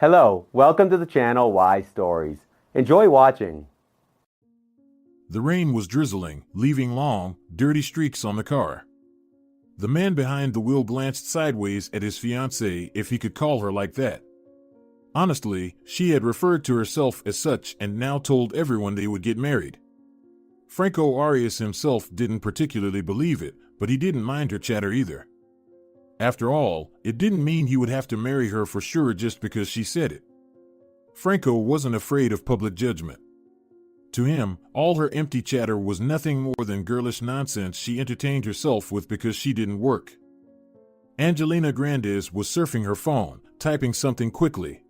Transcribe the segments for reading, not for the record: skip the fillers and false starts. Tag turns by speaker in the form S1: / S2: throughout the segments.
S1: Hello, welcome to the channel Why Stories. Enjoy watching.
S2: The rain was drizzling, leaving long, dirty streaks on the car. The man behind the wheel glanced sideways at his fiancée, if he could call her like that. Honestly, she had referred to herself as such and now told everyone they would get married. Franco Arias himself didn't particularly believe it, but he didn't mind her chatter either. After all, it didn't mean he would have to marry her for sure just because she said it. Franco wasn't afraid of public judgment. To him, all her empty chatter was nothing more than girlish nonsense she entertained herself with because she didn't work. Angelina Grandes was surfing her phone, typing something quickly.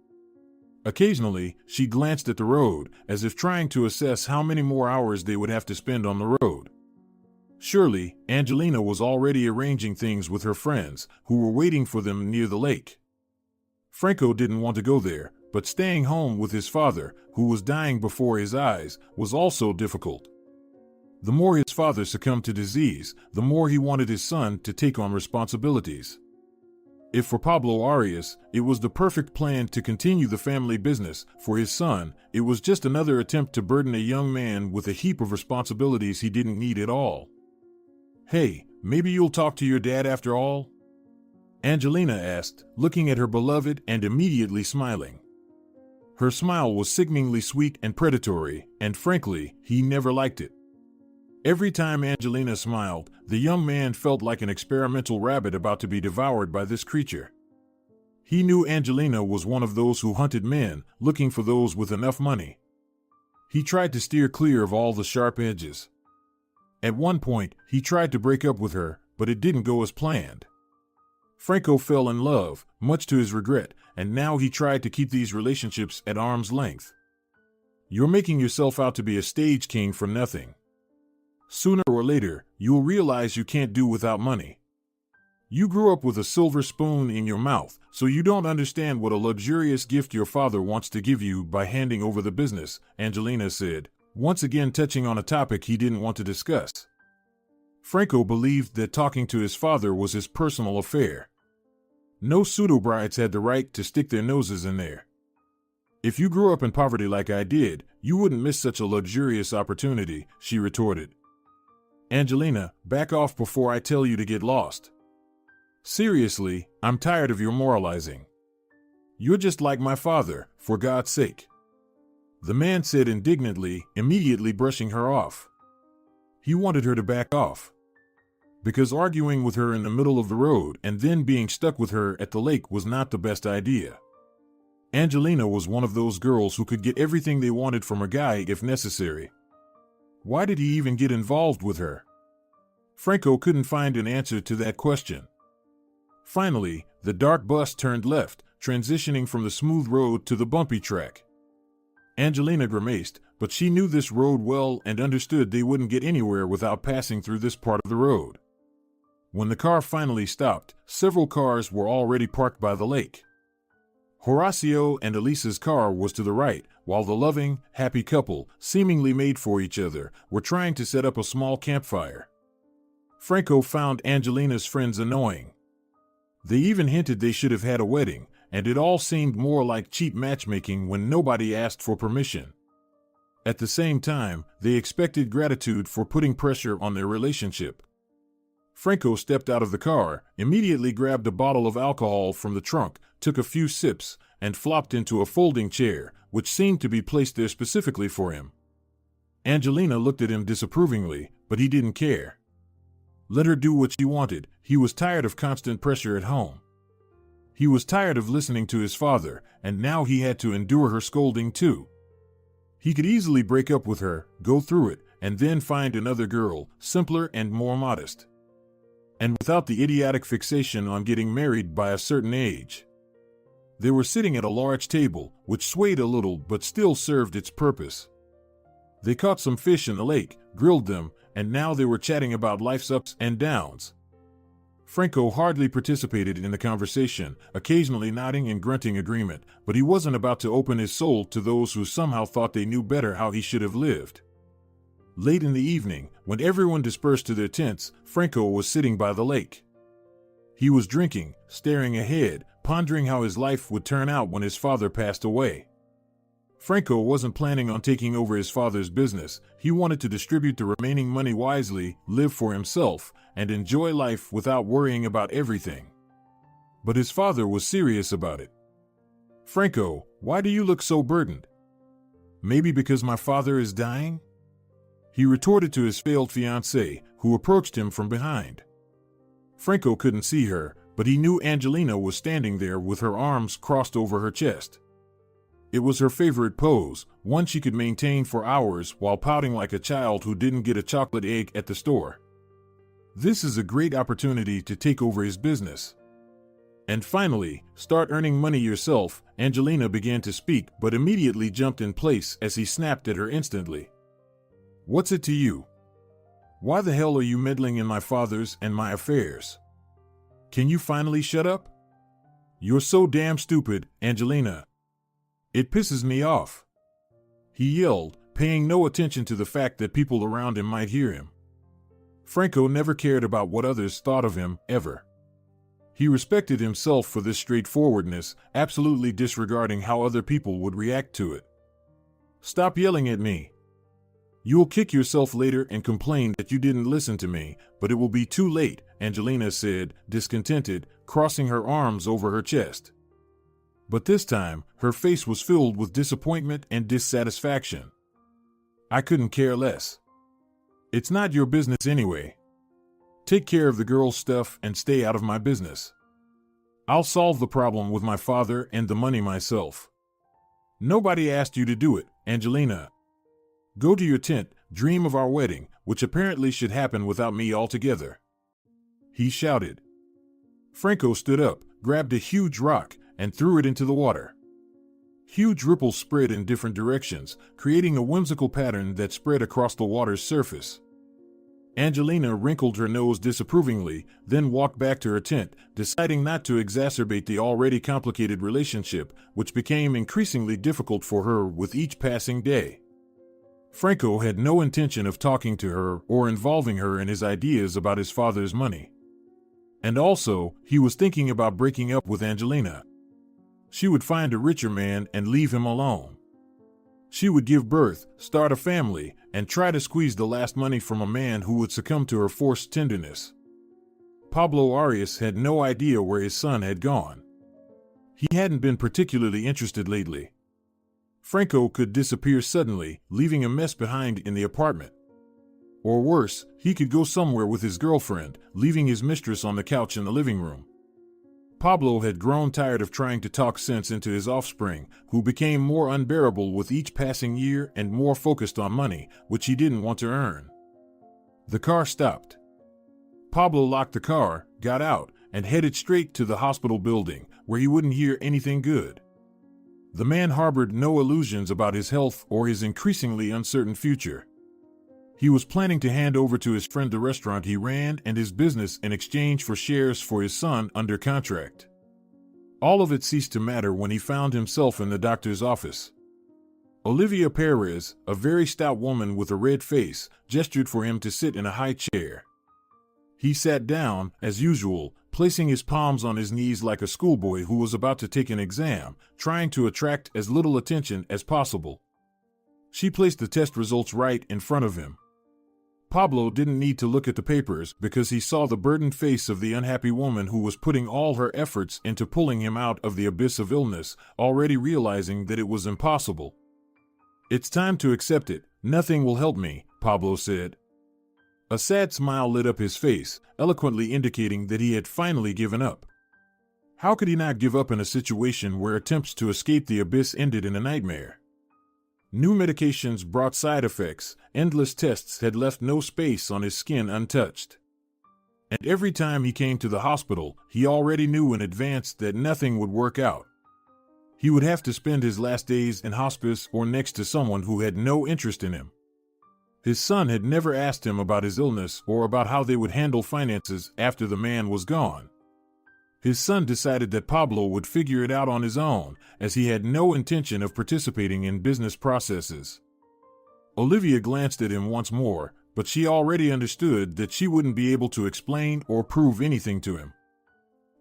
S2: Occasionally, she glanced at the road, as if trying to assess how many more hours they would have to spend on the road. Surely, Angelina was already arranging things with her friends, who were waiting for them near the lake. Franco didn't want to go there, but staying home with his father, who was dying before his eyes, was also difficult. The more his father succumbed to disease, the more he wanted his son to take on responsibilities. If for Pablo Arias, it was the perfect plan to continue the family business, for his son, it was just another attempt to burden a young man with a heap of responsibilities he didn't need at all. "Hey, maybe you'll talk to your dad after all?" Angelina asked, looking at her beloved and immediately smiling. Her smile was sickeningly sweet and predatory, and frankly, he never liked it. Every time Angelina smiled, the young man felt like an experimental rabbit about to be devoured by this creature. He knew Angelina was one of those who hunted men, looking for those with enough money. He tried to steer clear of all the sharp edges. At one point, he tried to break up with her, but it didn't go as planned. Franco fell in love, much to his regret, and now he tried to keep these relationships at arm's length. You're making yourself out to be a stage king for nothing. Sooner or later, you'll realize you can't do without money. You grew up with a silver spoon in your mouth, so you don't understand what a luxurious gift your father wants to give you by handing over the business, Angelina said, once again touching on a topic he didn't want to discuss. Franco believed that talking to his father was his personal affair. No pseudo-brides had the right to stick their noses in there. "If you grew up in poverty like I did, you wouldn't miss such a luxurious opportunity," she retorted. "Angelina, back off before I tell you to get lost. Seriously, I'm tired of your moralizing. You're just like my father, for God's sake," the man said indignantly, immediately brushing her off. He wanted her to back off. Because arguing with her in the middle of the road and then being stuck with her at the lake was not the best idea. Angelina was one of those girls who could get everything they wanted from a guy if necessary. Why did he even get involved with her? Franco couldn't find an answer to that question. Finally, the dark bus turned left, transitioning from the smooth road to the bumpy track. Angelina grimaced, but she knew this road well and understood they wouldn't get anywhere without passing through this part of the road. When the car finally stopped, several cars were already parked by the lake. Horacio and Elisa's car was to the right, while the loving, happy couple, seemingly made for each other, were trying to set up a small campfire. Franco found Angelina's friends annoying. They even hinted they should have had a wedding, and it all seemed more like cheap matchmaking when nobody asked for permission. At the same time, they expected gratitude for putting pressure on their relationship. Franco stepped out of the car, immediately grabbed a bottle of alcohol from the trunk, took a few sips, and flopped into a folding chair, which seemed to be placed there specifically for him. Angelina looked at him disapprovingly, but he didn't care. Let her do what she wanted. He was tired of constant pressure at home. He was tired of listening to his father, and now he had to endure her scolding too. He could easily break up with her, go through it, and then find another girl, simpler and more modest. And without the idiotic fixation on getting married by a certain age. They were sitting at a large table, which swayed a little but still served its purpose. They caught some fish in the lake, grilled them, and now they were chatting about life's ups and downs. Franco hardly participated in the conversation, occasionally nodding and grunting agreement, but he wasn't about to open his soul to those who somehow thought they knew better how he should have lived. Late in the evening, when everyone dispersed to their tents, Franco was sitting by the lake. He was drinking, staring ahead, pondering how his life would turn out when his father passed away. Franco wasn't planning on taking over his father's business. He wanted to distribute the remaining money wisely, live for himself, and enjoy life without worrying about everything. But his father was serious about it. "Franco, why do you look so burdened?" "Maybe because my father is dying?" he retorted to his failed fiancée, who approached him from behind. Franco couldn't see her, but he knew Angelina was standing there with her arms crossed over her chest. It was her favorite pose, one she could maintain for hours while pouting like a child who didn't get a chocolate egg at the store. This is a great opportunity to take over his business. And finally, start earning money yourself. Angelina began to speak but immediately jumped in place as he snapped at her instantly. "What's it to you? Why the hell are you meddling in my father's and my affairs? Can you finally shut up? You're so damn stupid, Angelina. It pisses me off," he yelled, paying no attention to the fact that people around him might hear him. Franco never cared about what others thought of him, ever. He respected himself for this straightforwardness, absolutely disregarding how other people would react to it. "Stop yelling at me. You'll kick yourself later and complain that you didn't listen to me, but it will be too late," Angelina said, discontented, crossing her arms over her chest. But this time, her face was filled with disappointment and dissatisfaction. "I couldn't care less. It's not your business anyway. Take care of the girl's stuff and stay out of my business. I'll solve the problem with my father and the money myself." "Nobody asked you to do it, Angelina. Go to your tent, dream of our wedding, which apparently should happen without me altogether," he shouted. Franco stood up, grabbed a huge rock, and threw it into the water. Huge ripples spread in different directions, creating a whimsical pattern that spread across the water's surface. Angelina wrinkled her nose disapprovingly, then walked back to her tent, deciding not to exacerbate the already complicated relationship, which became increasingly difficult for her with each passing day. Franco had no intention of talking to her or involving her in his ideas about his father's money. And also, he was thinking about breaking up with Angelina. She would find a richer man and leave him alone. She would give birth, start a family, and try to squeeze the last money from a man who would succumb to her forced tenderness. Pablo Arias had no idea where his son had gone. He hadn't been particularly interested lately. Franco could disappear suddenly, leaving a mess behind in the apartment. Or worse, he could go somewhere with his girlfriend, leaving his mistress on the couch in the living room. Pablo had grown tired of trying to talk sense into his offspring, who became more unbearable with each passing year and more focused on money, which he didn't want to earn. The car stopped. Pablo locked the car, got out, and headed straight to the hospital building, where he wouldn't hear anything good. The man harbored no illusions about his health or his increasingly uncertain future. He was planning to hand over to his friend the restaurant he ran and his business in exchange for shares for his son under contract. All of it ceased to matter when he found himself in the doctor's office. Olivia Perez, a very stout woman with a red face, gestured for him to sit in a high chair. He sat down, as usual, placing his palms on his knees like a schoolboy who was about to take an exam, trying to attract as little attention as possible. She placed the test results right in front of him. Pablo didn't need to look at the papers because he saw the burdened face of the unhappy woman who was putting all her efforts into pulling him out of the abyss of illness, already realizing that it was impossible. "It's time to accept it. Nothing will help me," Pablo said. A sad smile lit up his face, eloquently indicating that he had finally given up. How could he not give up in a situation where attempts to escape the abyss ended in a nightmare? New medications brought side effects, endless tests had left no space on his skin untouched. And every time he came to the hospital, he already knew in advance that nothing would work out. He would have to spend his last days in hospice or next to someone who had no interest in him. His son had never asked him about his illness or about how they would handle finances after the man was gone. His son decided that Pablo would figure it out on his own, as he had no intention of participating in business processes. Olivia glanced at him once more, but she already understood that she wouldn't be able to explain or prove anything to him.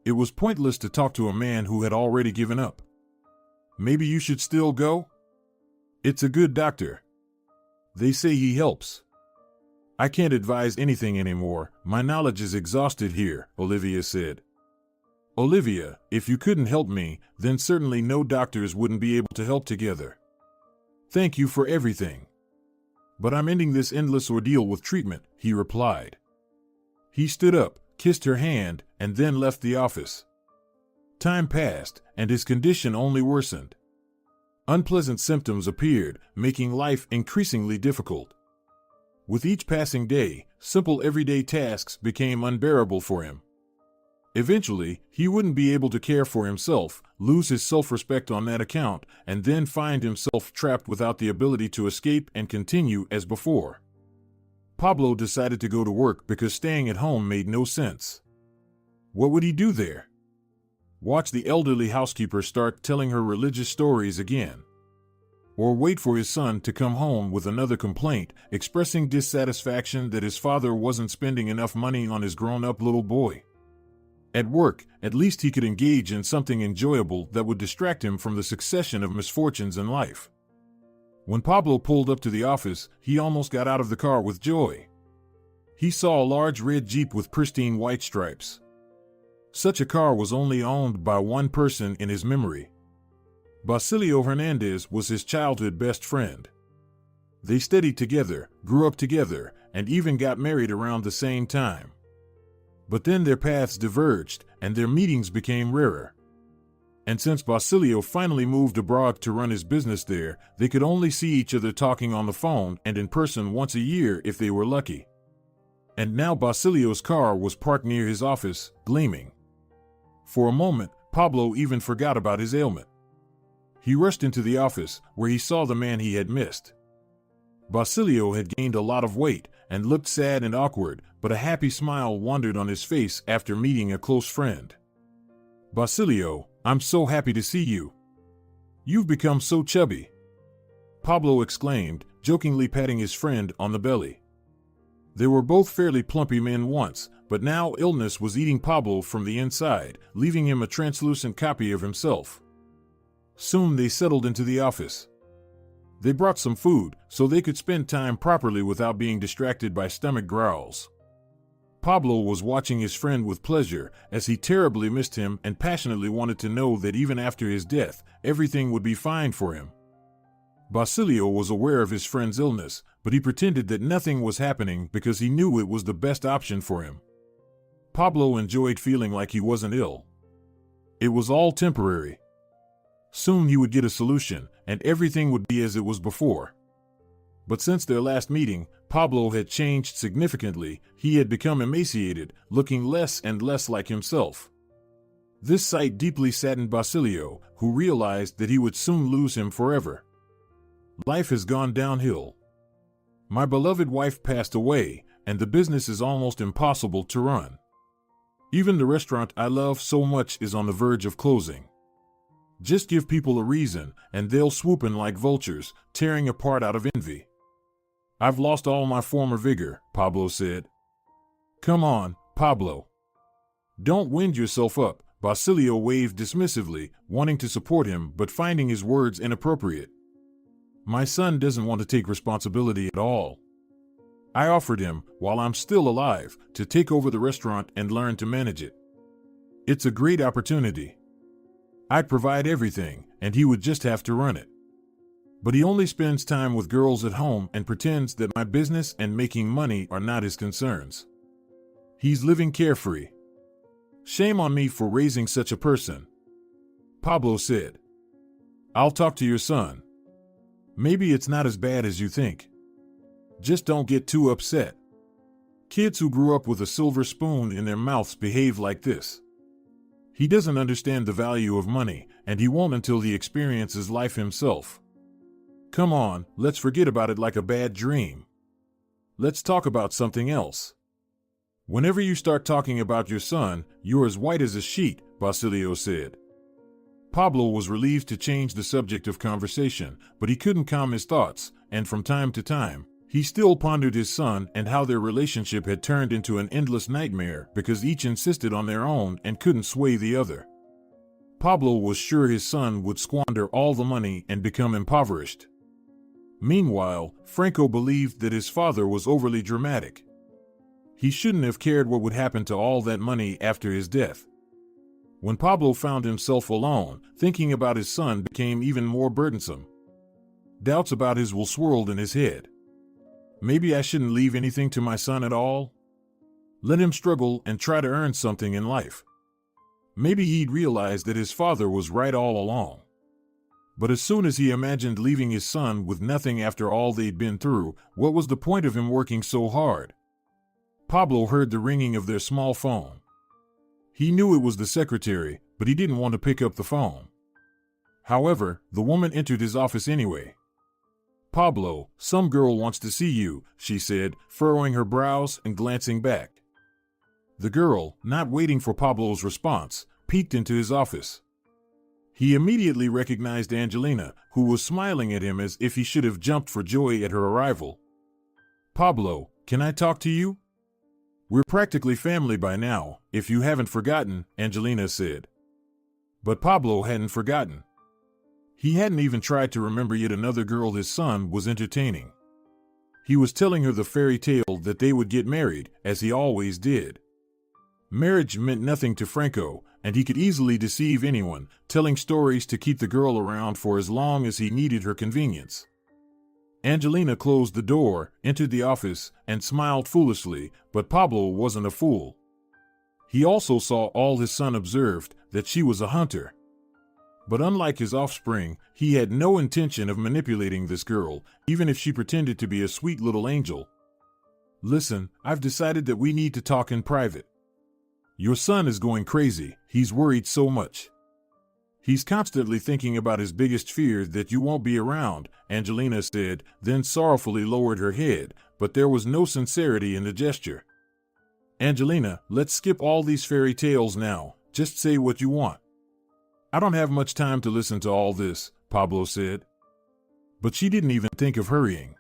S2: It was pointless to talk to a man who had already given up. Maybe you should still go? It's a good doctor. They say he helps. I can't advise anything anymore. My knowledge is exhausted here, Olivia said. Olivia, if you couldn't help me, then certainly no doctors wouldn't be able to help together. Thank you for everything. But I'm ending this endless ordeal with treatment, he replied. He stood up, kissed her hand, and then left the office. Time passed, and his condition only worsened. Unpleasant symptoms appeared, making life increasingly difficult. With each passing day, simple everyday tasks became unbearable for him. Eventually, he wouldn't be able to care for himself, lose his self-respect on that account, and then find himself trapped without the ability to escape and continue as before. Pablo decided to go to work because staying at home made no sense. What would he do there? Watch the elderly housekeeper start telling her religious stories again. Or wait for his son to come home with another complaint, expressing dissatisfaction that his father wasn't spending enough money on his grown-up little boy. At work, at least he could engage in something enjoyable that would distract him from the succession of misfortunes in life. When Pablo pulled up to the office, he almost got out of the car with joy. He saw a large red Jeep with pristine white stripes. Such a car was only owned by one person in his memory. Basilio Hernandez was his childhood best friend. They studied together, grew up together, and even got married around the same time. But then their paths diverged, and their meetings became rarer. And since Basilio finally moved abroad to run his business there, they could only see each other talking on the phone and in person once a year if they were lucky. And now Basilio's car was parked near his office, gleaming. For a moment, Pablo even forgot about his ailment. He rushed into the office, where he saw the man he had missed. Basilio had gained a lot of weight and looked sad and awkward, but a happy smile wandered on his face after meeting a close friend. Basilio, I'm so happy to see you. You've become so chubby, Pablo exclaimed, jokingly patting his friend on the belly. They were both fairly plumpy men once, but now illness was eating Pablo from the inside, leaving him a translucent copy of himself. Soon they settled into the office. They brought some food, so they could spend time properly without being distracted by stomach growls. Pablo was watching his friend with pleasure, as he terribly missed him and passionately wanted to know that even after his death, everything would be fine for him. Basilio was aware of his friend's illness, but he pretended that nothing was happening because he knew it was the best option for him. Pablo enjoyed feeling like he wasn't ill. It was all temporary. Soon he would get a solution, and everything would be as it was before. But since their last meeting, Pablo had changed significantly. He had become emaciated, looking less and less like himself. This sight deeply saddened Basilio, who realized that he would soon lose him forever. Life has gone downhill. My beloved wife passed away, and the business is almost impossible to run. Even the restaurant I love so much is on the verge of closing. Just give people a reason, and they'll swoop in like vultures, tearing apart out of envy. I've lost all my former vigor, Pablo said. Come on, Pablo. Don't wind yourself up, Basilio waved dismissively, wanting to support him but finding his words inappropriate. My son doesn't want to take responsibility at all. I offered him, while I'm still alive, to take over the restaurant and learn to manage it. It's a great opportunity. I'd provide everything, and he would just have to run it. But he only spends time with girls at home and pretends that my business and making money are not his concerns. He's living carefree. Shame on me for raising such a person, Pablo said. I'll talk to your son. Maybe it's not as bad as you think. Just don't get too upset. Kids who grew up with a silver spoon in their mouths behave like this. He doesn't understand the value of money, and he won't until he experiences life himself. Come on, let's forget about it like a bad dream. Let's talk about something else. Whenever you start talking about your son, you're as white as a sheet, Basilio said. Pablo was relieved to change the subject of conversation, but he couldn't calm his thoughts, and from time to time, He still pondered his son and how their relationship had turned into an endless nightmare because each insisted on their own and couldn't sway the other. Pablo was sure his son would squander all the money and become impoverished. Meanwhile, Franco believed that his father was overly dramatic. He shouldn't have cared what would happen to all that money after his death. When Pablo found himself alone, thinking about his son became even more burdensome. Doubts about his will swirled in his head. Maybe I shouldn't leave anything to my son at all? Let him struggle and try to earn something in life. Maybe he'd realize that his father was right all along. But as soon as he imagined leaving his son with nothing after all they'd been through, what was the point of him working so hard? Pablo heard the ringing of their small phone. He knew it was the secretary, but he didn't want to pick up the phone. However, the woman entered his office anyway. "Pablo, some girl wants to see you," she said, furrowing her brows and glancing back. The girl, not waiting for Pablo's response, peeked into his office. He immediately recognized Angelina, who was smiling at him as if he should have jumped for joy at her arrival. "Pablo, can I talk to you?" "We're practically family by now, if you haven't forgotten," Angelina said. But Pablo hadn't forgotten. He hadn't even tried to remember yet another girl his son was entertaining. He was telling her the fairy tale that they would get married, as he always did. Marriage meant nothing to Franco, and he could easily deceive anyone, telling stories to keep the girl around for as long as he needed her convenience. Angelina closed the door, entered the office, and smiled foolishly, but Pablo wasn't a fool. He also saw all his son observed, that she was a hunter. But unlike his offspring, he had no intention of manipulating this girl, even if she pretended to be a sweet little angel. "Listen, I've decided that we need to talk in private. Your son is going crazy, he's worried so much. He's constantly thinking about his biggest fear, that you won't be around," Angelina said, then sorrowfully lowered her head, but there was no sincerity in the gesture. "Angelina, let's skip all these fairy tales now, just say what you want." "I don't have much time to listen to all this," Pablo said. But she didn't even think of hurrying.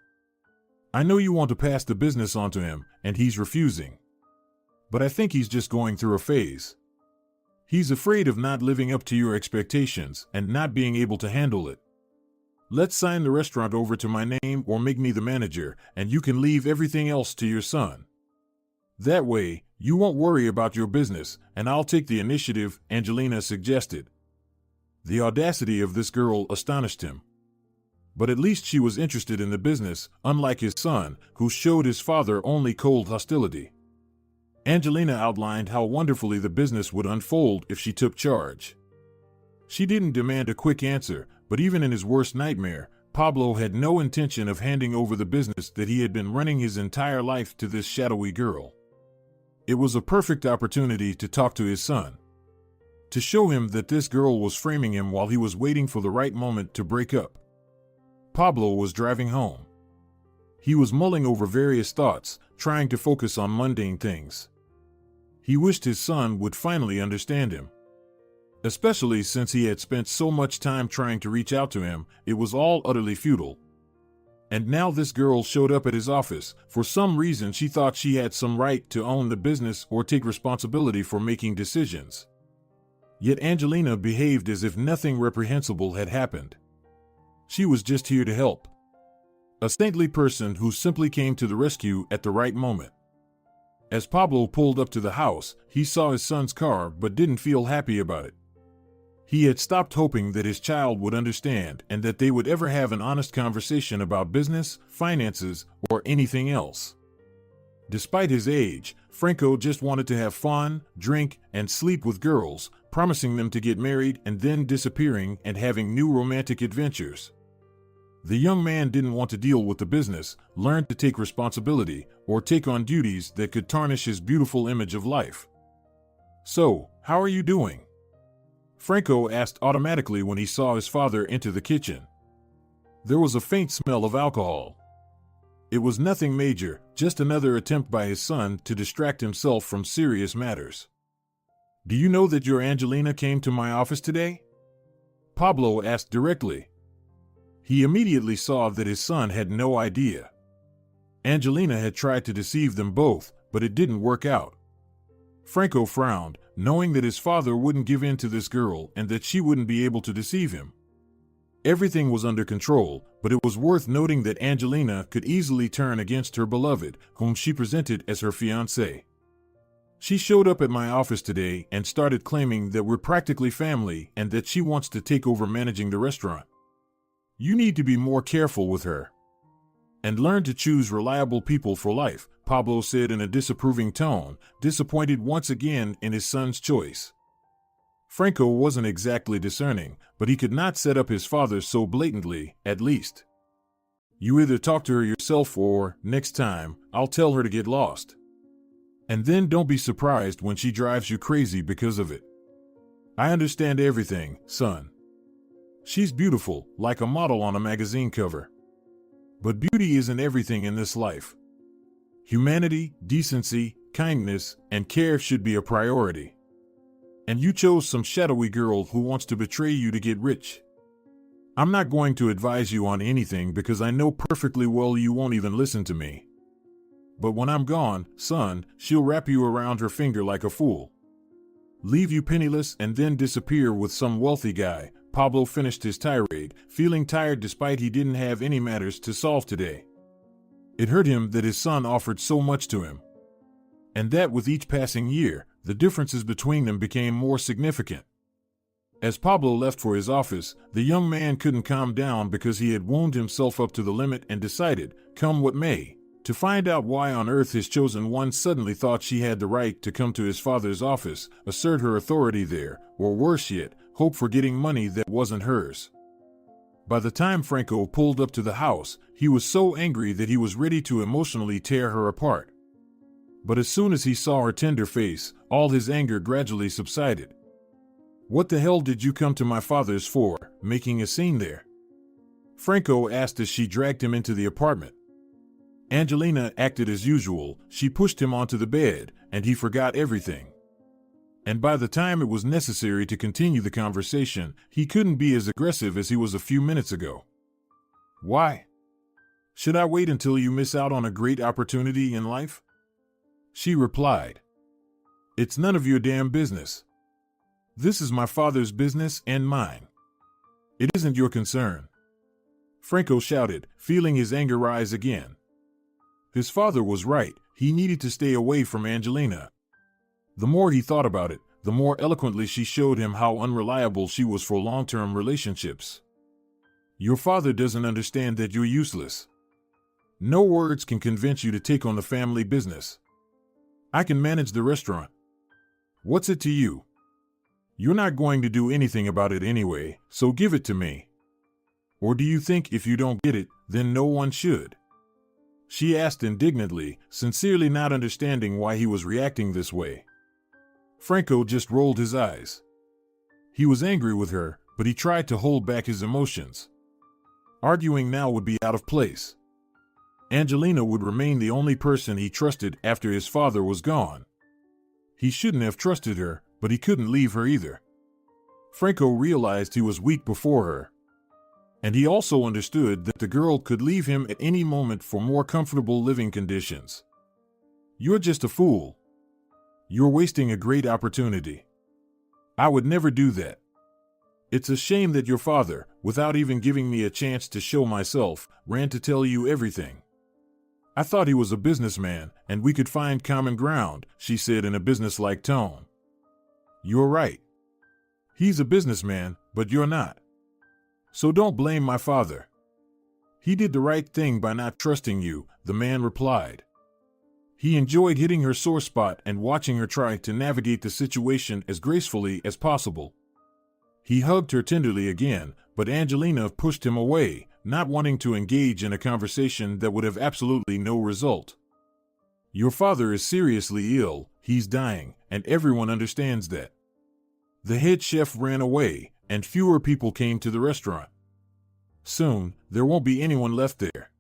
S2: "I know you want to pass the business on to him, and he's refusing. But I think he's just going through a phase. He's afraid of not living up to your expectations and not being able to handle it. Let's sign the restaurant over to my name or make me the manager, and you can leave everything else to your son. That way, you won't worry about your business, and I'll take the initiative," Angelina suggested. The audacity of this girl astonished him. But at least she was interested in the business, unlike his son, who showed his father only cold hostility. Angelina outlined how wonderfully the business would unfold if she took charge. She didn't demand a quick answer, but even in his worst nightmare, Pablo had no intention of handing over the business that he had been running his entire life to this shadowy girl. It was a perfect opportunity to talk to his son, to show him that this girl was framing him while he was waiting for the right moment to break up. Pablo was driving home. He was mulling over various thoughts, trying to focus on mundane things. He wished his son would finally understand him. Especially since he had spent so much time trying to reach out to him, it was all utterly futile. And now this girl showed up at his office. For some reason she thought she had some right to own the business or take responsibility for making decisions. Yet Angelina behaved as if nothing reprehensible had happened. She was just here to help. A saintly person who simply came to the rescue at the right moment. As Pablo pulled up to the house, he saw his son's car but didn't feel happy about it. He had stopped hoping that his child would understand and that they would ever have an honest conversation about business, finances, or anything else. Despite his age, Franco just wanted to have fun, drink, and sleep with girls, promising them to get married and then disappearing and having new romantic adventures. The young man didn't want to deal with the business, learn to take responsibility, or take on duties that could tarnish his beautiful image of life. "So, how are you doing?" Franco asked automatically when he saw his father enter the kitchen. There was a faint smell of alcohol. It was nothing major, just another attempt by his son to distract himself from serious matters. "Do you know that your Angelina came to my office today?" Pablo asked directly. He immediately saw that his son had no idea. Angelina had tried to deceive them both, but it didn't work out. Franco frowned, knowing that his father wouldn't give in to this girl and that she wouldn't be able to deceive him. Everything was under control, but it was worth noting that Angelina could easily turn against her beloved, whom she presented as her fiancé. She showed up at my office today and started claiming that we're practically family and that she wants to take over managing the restaurant. You need to be more careful with her. And learn to choose reliable people for life, Pablo said in a disapproving tone, disappointed once again in his son's choice. Franco wasn't exactly discerning, but he could not set up his father so blatantly, at least. You either talk to her yourself or, next time, I'll tell her to get lost. And then don't be surprised when she drives you crazy because of it. I understand everything, son. She's beautiful, like a model on a magazine cover. But beauty isn't everything in this life. Humanity, decency, kindness, and care should be a priority. And you chose some shadowy girl who wants to betray you to get rich. I'm not going to advise you on anything because I know perfectly well you won't even listen to me. But when I'm gone, son, she'll wrap you around her finger like a fool. Leave you penniless and then disappear with some wealthy guy. Pablo finished his tirade, feeling tired despite he didn't have any matters to solve today. It hurt him that his son offered so much to him. And that with each passing year, the differences between them became more significant. As Pablo left for his office, the young man couldn't calm down because he had wound himself up to the limit and decided, come what may, to find out why on earth his chosen one suddenly thought she had the right to come to his father's office, assert her authority there, or worse yet, hope for getting money that wasn't hers. By the time Franco pulled up to the house, he was so angry that he was ready to emotionally tear her apart. But as soon as he saw her tender face, all his anger gradually subsided. What the hell did you come to my father's for, making a scene there? Franco asked as she dragged him into the apartment. Angelina acted as usual. She pushed him onto the bed, and he forgot everything. And by the time it was necessary to continue the conversation, he couldn't be as aggressive as he was a few minutes ago. Why? Should I wait until you miss out on a great opportunity in life? She replied. It's none of your damn business. This is my father's business and mine. It isn't your concern. Franco shouted, feeling his anger rise again. His father was right. He needed to stay away from Angelina. The more he thought about it, the more eloquently she showed him how unreliable she was for long-term relationships. Your father doesn't understand that you're useless. No words can convince you to take on the family business. I can manage the restaurant. What's it to you? You're not going to do anything about it anyway, so give it to me. Or do you think if you don't get it, then no one should? She asked indignantly, sincerely not understanding why he was reacting this way. Franco just rolled his eyes. He was angry with her, but he tried to hold back his emotions. Arguing now would be out of place. Angelina would remain the only person he trusted after his father was gone. He shouldn't have trusted her, but he couldn't leave her either. Franco realized he was weak before her. And he also understood that the girl could leave him at any moment for more comfortable living conditions. You're just a fool. You're wasting a great opportunity. I would never do that. It's a shame that your father, without even giving me a chance to show myself, ran to tell you everything. I thought he was a businessman, and we could find common ground, she said in a businesslike tone. You're right. He's a businessman, but you're not. So don't blame my father. He did the right thing by not trusting you, the man replied. He enjoyed hitting her sore spot and watching her try to navigate the situation as gracefully as possible. He hugged her tenderly again, but Angelina pushed him away, not wanting to engage in a conversation that would have absolutely no result. Your father is seriously ill, he's dying, and everyone understands that. The head chef ran away, and fewer people came to the restaurant. Soon, there won't be anyone left there.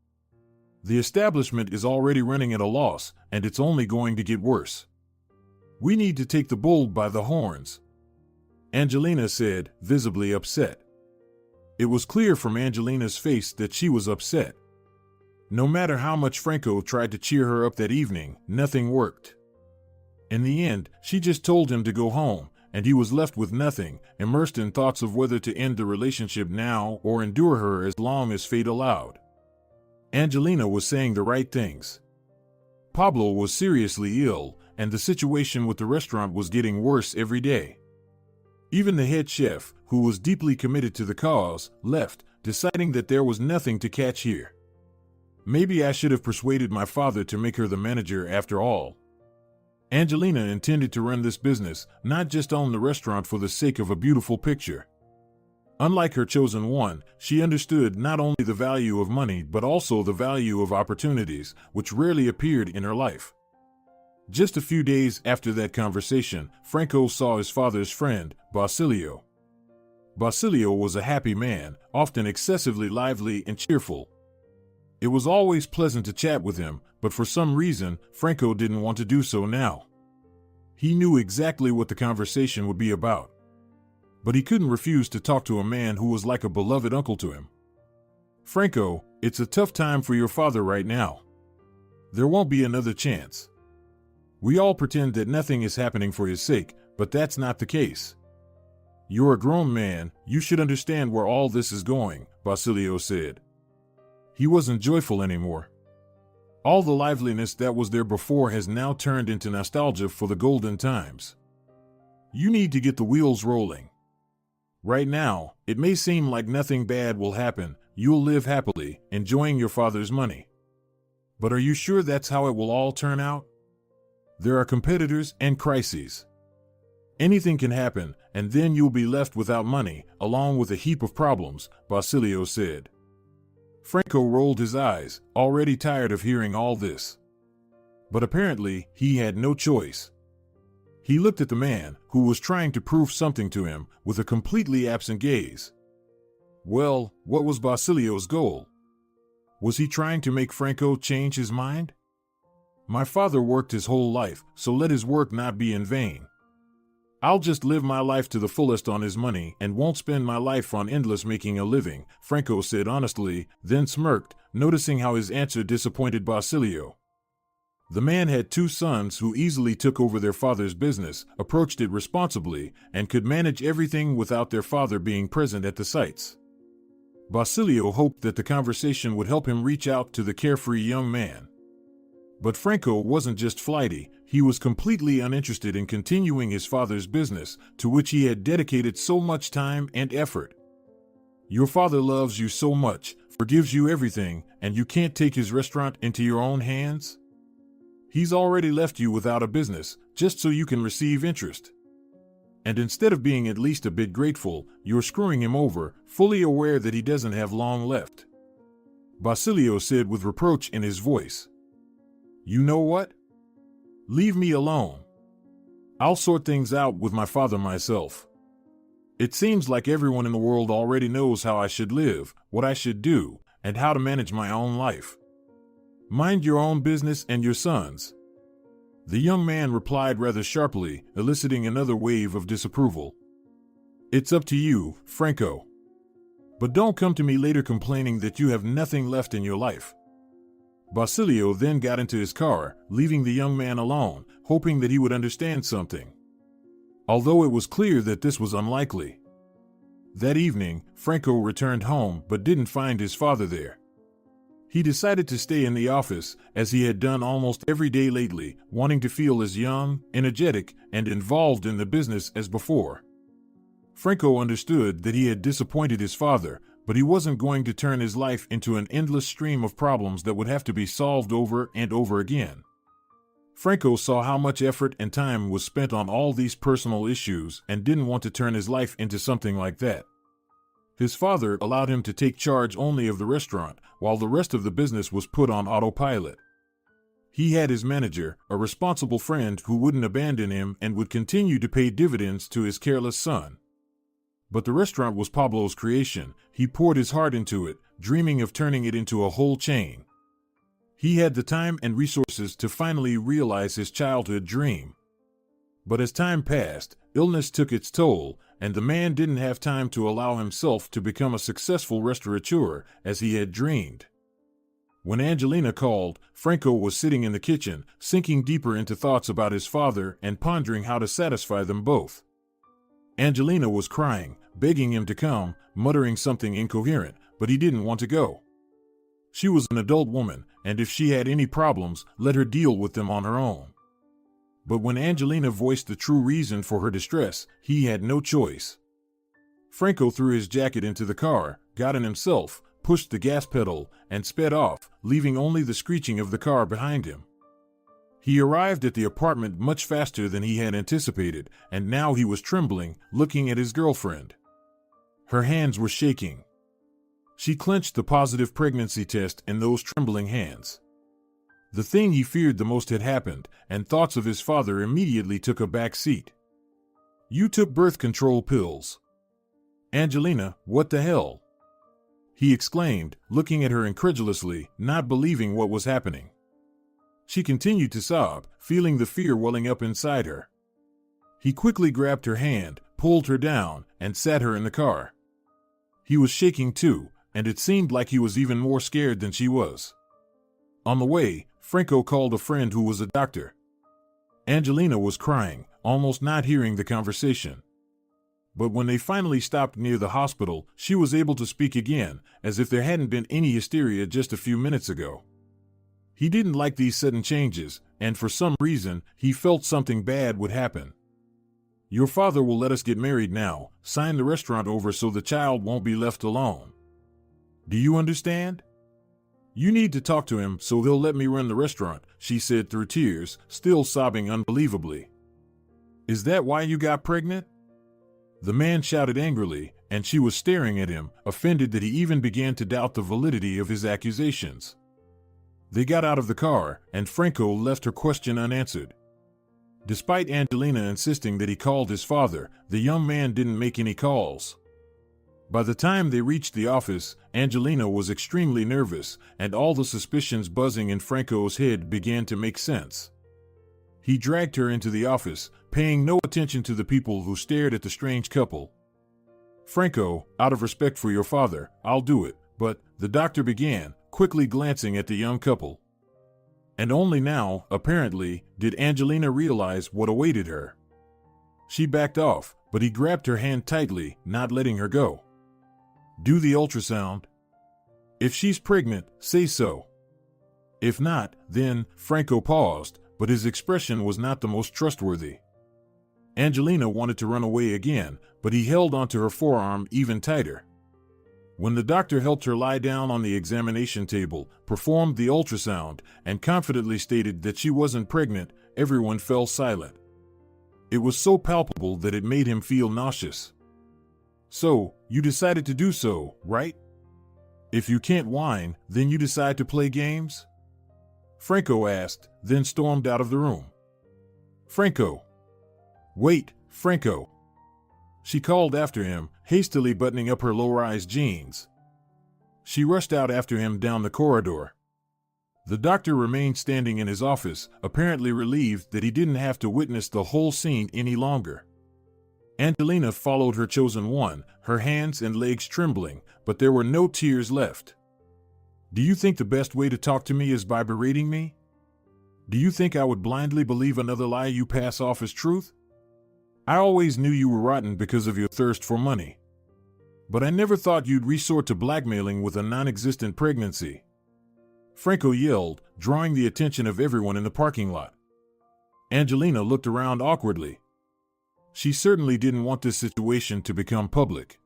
S2: The establishment is already running at a loss, and it's only going to get worse. We need to take the bull by the horns. Angelina said, visibly upset. It was clear from Angelina's face that she was upset. No matter how much Franco tried to cheer her up that evening, nothing worked. In the end, she just told him to go home, and he was left with nothing, immersed in thoughts of whether to end the relationship now or endure her as long as fate allowed. Angelina was saying the right things. Pablo was seriously ill, and the situation with the restaurant was getting worse every day. Even the head chef, who was deeply committed to the cause, left, deciding that there was nothing to catch here. Maybe I should have persuaded my father to make her the manager after all. Angelina intended to run this business, not just own the restaurant for the sake of a beautiful picture. Unlike her chosen one, she understood not only the value of money but also the value of opportunities, which rarely appeared in her life. Just a few days after that conversation, Franco saw his father's friend, Basilio. Basilio was a happy man, often excessively lively and cheerful. It was always pleasant to chat with him, but for some reason, Franco didn't want to do so now. He knew exactly what the conversation would be about. But he couldn't refuse to talk to a man who was like a beloved uncle to him. Franco, it's a tough time for your father right now. There won't be another chance. We all pretend that nothing is happening for his sake, but that's not the case. You're a grown man, you should understand where all this is going, Basilio said. He wasn't joyful anymore. All the liveliness that was there before has now turned into nostalgia for the golden times. You need to get the wheels rolling. Right now, it may seem like nothing bad will happen, you'll live happily, enjoying your father's money. But are you sure that's how it will all turn out? There are competitors and crises. Anything can happen, and then you'll be left without money, along with a heap of problems, Basilio said. Franco rolled his eyes, already tired of hearing all this. But apparently, he had no choice. He looked at the man, who was trying to prove something to him, with a completely absent gaze. Well, what was Basilio's goal? Was he trying to make Franco change his mind? My father worked his whole life, so let his work not be in vain. I'll just live my life to the fullest on his money and won't spend my life on endless making a living, Franco said honestly, then smirked, noticing how his answer disappointed Basilio. The man had 2 sons who easily took over their father's business, approached it responsibly, and could manage everything without their father being present at the sites. Basilio hoped that the conversation would help him reach out to the carefree young man. But Franco wasn't just flighty, he was completely uninterested in continuing his father's business, to which he had dedicated so much time and effort. Your father loves you so much, forgives you everything, and you can't take his restaurant into your own hands? He's already left you without a business, just so you can receive interest. And instead of being at least a bit grateful, you're screwing him over, fully aware that he doesn't have long left. Basilio said with reproach in his voice. You know what? Leave me alone. I'll sort things out with my father myself. It seems like everyone in the world already knows how I should live, what I should do, and how to manage my own life. Mind your own business and your son's. The young man replied rather sharply, eliciting another wave of disapproval. It's up to you, Franco. But don't come to me later complaining that you have nothing left in your life. Basilio then got into his car, leaving the young man alone, hoping that he would understand something. Although it was clear that this was unlikely. That evening, Franco returned home but didn't find his father there. He decided to stay in the office, as he had done almost every day lately, wanting to feel as young, energetic, and involved in the business as before. Franco understood that he had disappointed his father, but he wasn't going to turn his life into an endless stream of problems that would have to be solved over and over again. Franco saw how much effort and time was spent on all these personal issues and didn't want to turn his life into something like that. His father allowed him to take charge only of the restaurant, while the rest of the business was put on autopilot. He had his manager, a responsible friend who wouldn't abandon him and would continue to pay dividends to his careless son. But the restaurant was Pablo's creation. He poured his heart into it, dreaming of turning it into a whole chain. He had the time and resources to finally realize his childhood dream. But as time passed, illness took its toll, and the man didn't have time to allow himself to become a successful restaurateur as he had dreamed. When Angelina called, Franco was sitting in the kitchen, sinking deeper into thoughts about his father and pondering how to satisfy them both. Angelina was crying, begging him to come, muttering something incoherent, but he didn't want to go. She was an adult woman, and if she had any problems, let her deal with them on her own. But when Angelina voiced the true reason for her distress, he had no choice. Franco threw his jacket into the car, got in himself, pushed the gas pedal, and sped off, leaving only the screeching of the car behind him. He arrived at the apartment much faster than he had anticipated, and now he was trembling, looking at his girlfriend. Her hands were shaking. She clenched the positive pregnancy test in those trembling hands. The thing he feared the most had happened, and thoughts of his father immediately took a back seat. "You took birth control pills." "Angelina, what the hell?" he exclaimed, looking at her incredulously, not believing what was happening. She continued to sob, feeling the fear welling up inside her. He quickly grabbed her hand, pulled her down, and sat her in the car. He was shaking too, and it seemed like he was even more scared than she was. On the way, Franco called a friend who was a doctor. Angelina was crying, almost not hearing the conversation. But when they finally stopped near the hospital, she was able to speak again, as if there hadn't been any hysteria just a few minutes ago. He didn't like these sudden changes, and for some reason, he felt something bad would happen. "Your father will let us get married now, sign the restaurant over so the child won't be left alone. Do you understand? You need to talk to him so he'll let me run the restaurant," she said through tears, still sobbing unbelievably. "Is that why you got pregnant?" The man shouted angrily, and she was staring at him, offended that he even began to doubt the validity of his accusations. They got out of the car, and Franco left her question unanswered. Despite Angelina insisting that he called his father, the young man didn't make any calls. By the time they reached the office, Angelina was extremely nervous, and all the suspicions buzzing in Franco's head began to make sense. He dragged her into the office, paying no attention to the people who stared at the strange couple. "Franco, out of respect for your father, I'll do it," but the doctor began, quickly glancing at the young couple. And only now, apparently, did Angelina realize what awaited her. She backed off, but he grabbed her hand tightly, not letting her go. "Do the ultrasound. If she's pregnant, say so. If not, then," Franco paused, but his expression was not the most trustworthy. Angelina wanted to run away again, but he held onto her forearm even tighter. When the doctor helped her lie down on the examination table, performed the ultrasound, and confidently stated that she wasn't pregnant, everyone fell silent. It was so palpable that it made him feel nauseous. "So, you decided to do so, right? If you can't whine, then you decide to play games?" Franco asked, then stormed out of the room. "Franco! Wait, Franco!" she called after him, hastily buttoning up her low-rise jeans. She rushed out after him down the corridor. The doctor remained standing in his office, apparently relieved that he didn't have to witness the whole scene any longer. Angelina followed her chosen one, her hands and legs trembling, but there were no tears left. "Do you think the best way to talk to me is by berating me? Do you think I would blindly believe another lie you pass off as truth? I always knew you were rotten because of your thirst for money. But I never thought you'd resort to blackmailing with a non-existent pregnancy," Franco yelled, drawing the attention of everyone in the parking lot. Angelina looked around awkwardly. She certainly didn't want this situation to become public.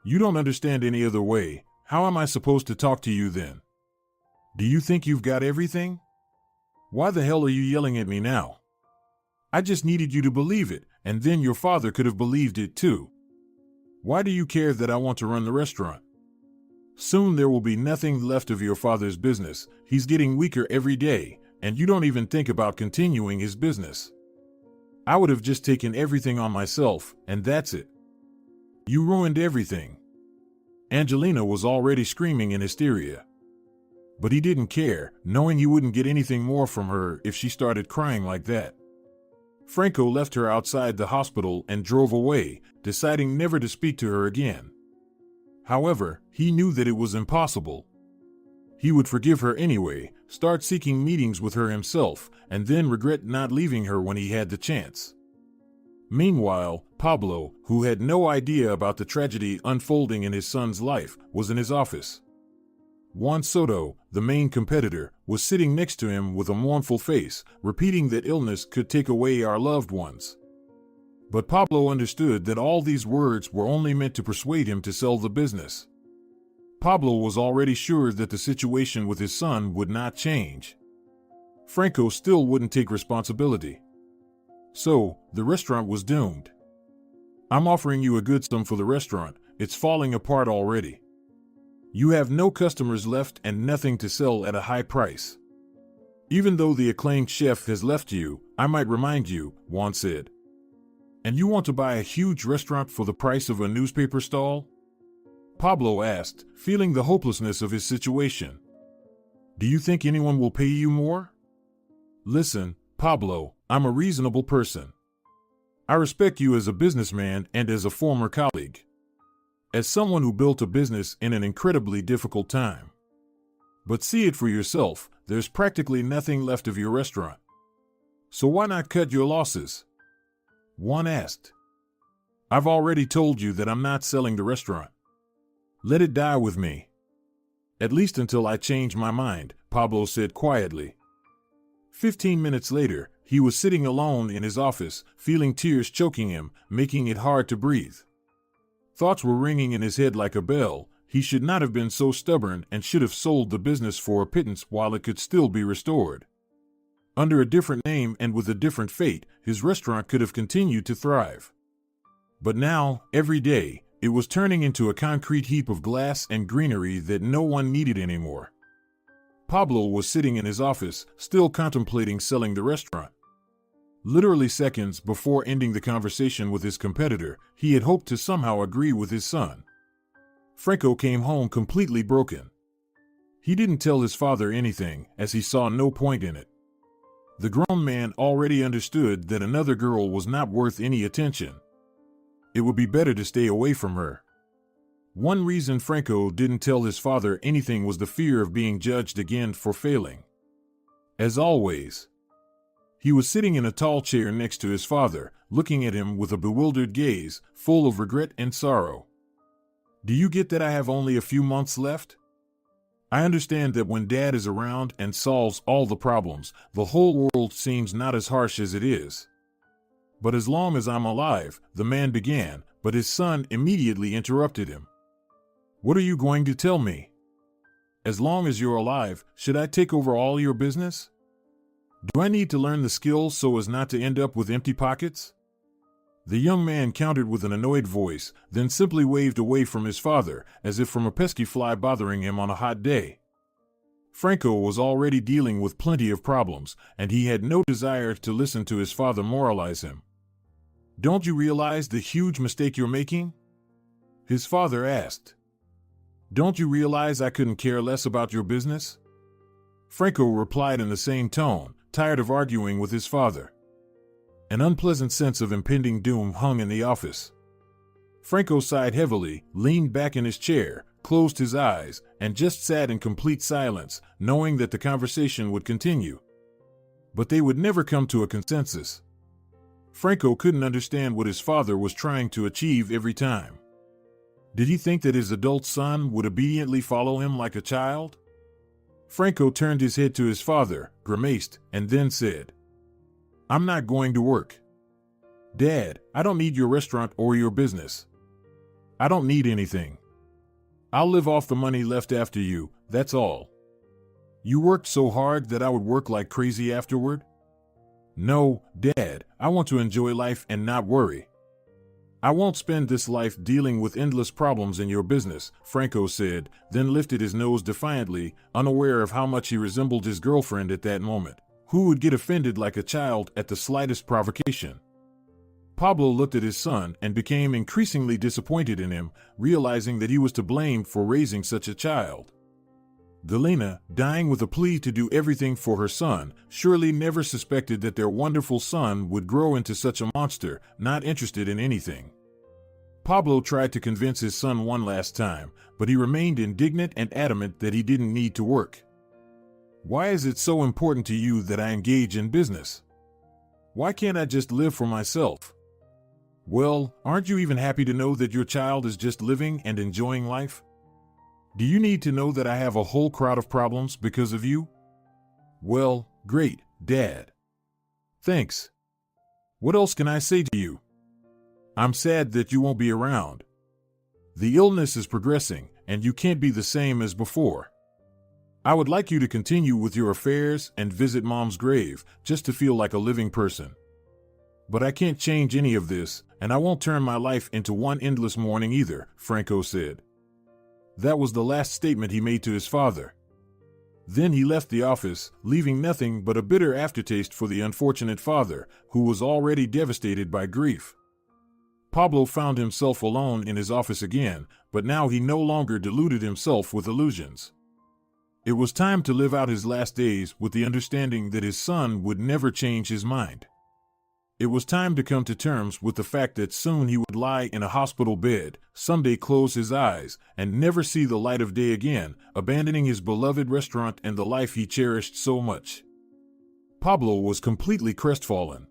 S2: "You don't understand any other way. How am I supposed to talk to you then? Do you think you've got everything? Why the hell are you yelling at me now? I just needed you to believe it, and then your father could have believed it too. Why do you care that I want to run the restaurant? Soon there will be nothing left of your father's business. He's getting weaker every day, and you don't even think about continuing his business. I would have just taken everything on myself, and that's it. You ruined everything." Angelina was already screaming in hysteria. But he didn't care, knowing he wouldn't get anything more from her if she started crying like that. Franco left her outside the hospital and drove away, deciding never to speak to her again. However, he knew that it was impossible. He would forgive her anyway, start seeking meetings with her himself, and then regret not leaving her when he had the chance. Meanwhile, Pablo, who had no idea about the tragedy unfolding in his son's life, was in his office. Juan Soto, the main competitor, was sitting next to him with a mournful face, repeating that illness could take away our loved ones. But Pablo understood that all these words were only meant to persuade him to sell the business. Pablo was already sure that the situation with his son would not change. Franco still wouldn't take responsibility. So, the restaurant was doomed. I'm offering you a good sum for the restaurant. It's falling apart already. You have no customers left and nothing to sell at a high price. Even though the acclaimed chef has left you, I might remind you, Juan said. And you want to buy a huge restaurant for the price of a newspaper stall? Pablo asked, feeling the hopelessness of his situation. Do you think anyone will pay you more? Listen, Pablo, I'm a reasonable person. I respect you as a businessman and as a former colleague. As someone who built a business in an incredibly difficult time. But see it for yourself, there's practically nothing left of your restaurant. So why not cut your losses? Juan asked. I've already told you that I'm not selling the restaurant. Let it die with me. At least until I change my mind, Pablo said quietly. 15 minutes later, he was sitting alone in his office, feeling tears choking him, making it hard to breathe. Thoughts were ringing in his head like a bell. He should not have been so stubborn and should have sold the business for a pittance while it could still be restored. Under a different name and with a different fate, his restaurant could have continued to thrive. But now, every day, it was turning into a concrete heap of glass and greenery that no one needed anymore. Pablo was sitting in his office, still contemplating selling the restaurant. Literally seconds before ending the conversation with his competitor, he had hoped to somehow agree with his son. Franco came home completely broken. He didn't tell his father anything, as he saw no point in it. The grown man already understood that another girl was not worth any attention. It would be better to stay away from her. One reason Franco didn't tell his father anything was the fear of being judged again for failing. As always, he was sitting in a tall chair next to his father, looking at him with a bewildered gaze, full of regret and sorrow. Do you get that I have only a few months left? I understand that when Dad is around and solves all the problems, the whole world seems not as harsh as it is. But as long as I'm alive, the man began, but his son immediately interrupted him. What are you going to tell me? As long as you're alive, should I take over all your business? Do I need to learn the skills so as not to end up with empty pockets? The young man countered with an annoyed voice, then simply waved away from his father, as if from a pesky fly bothering him on a hot day. Franco was already dealing with plenty of problems, and he had no desire to listen to his father moralize him. Don't you realize the huge mistake you're making? His father asked. Don't you realize I couldn't care less about your business? Franco replied in the same tone, tired of arguing with his father. An unpleasant sense of impending doom hung in the office. Franco sighed heavily, leaned back in his chair, closed his eyes, and just sat in complete silence, knowing that the conversation would continue. But they would never come to a consensus. Franco couldn't understand what his father was trying to achieve every time. Did he think that his adult son would obediently follow him like a child? Franco turned his head to his father, grimaced, and then said, I'm not going to work. Dad, I don't need your restaurant or your business. I don't need anything. I'll live off the money left after you, that's all. You worked so hard that I would work like crazy afterward? No, Dad, I want to enjoy life and not worry. I won't spend this life dealing with endless problems in your business, Franco said, then lifted his nose defiantly, unaware of how much he resembled his girlfriend at that moment, who would get offended like a child at the slightest provocation. Pablo looked at his son and became increasingly disappointed in him, realizing that he was to blame for raising such a child. Delena, dying with a plea to do everything for her son, surely never suspected that their wonderful son would grow into such a monster, not interested in anything. Pablo tried to convince his son one last time, but he remained indignant and adamant that he didn't need to work. Why is it so important to you that I engage in business? Why can't I just live for myself? Well, aren't you even happy to know that your child is just living and enjoying life? Do you need to know that I have a whole crowd of problems because of you? Well, great, Dad. Thanks. What else can I say to you? I'm sad that you won't be around. The illness is progressing, and you can't be the same as before. I would like you to continue with your affairs and visit Mom's grave just to feel like a living person. But I can't change any of this, and I won't turn my life into one endless mourning either, Franco said. That was the last statement he made to his father. Then he left the office, leaving nothing but a bitter aftertaste for the unfortunate father, who was already devastated by grief. Pablo found himself alone in his office again, but now he no longer deluded himself with illusions. It was time to live out his last days with the understanding that his son would never change his mind. It was time to come to terms with the fact that soon he would lie in a hospital bed, someday close his eyes, and never see the light of day again, abandoning his beloved restaurant and the life he cherished so much. Pablo was completely crestfallen.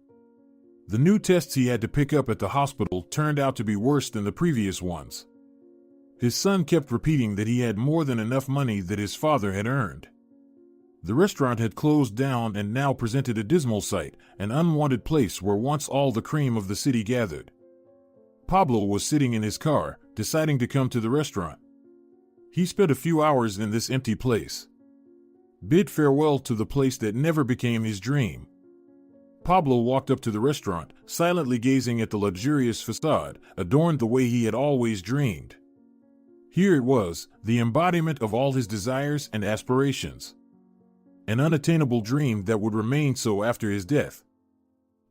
S2: The new tests he had to pick up at the hospital turned out to be worse than the previous ones. His son kept repeating that he had more than enough money that his father had earned. The restaurant had closed down and now presented a dismal sight, an unwanted place where once all the cream of the city gathered. Pablo was sitting in his car, deciding to come to the restaurant. He spent a few hours in this empty place. Bid farewell to the place that never became his dream. Pablo walked up to the restaurant, silently gazing at the luxurious facade, adorned the way he had always dreamed. Here it was, the embodiment of all his desires and aspirations. An unattainable dream that would remain so after his death.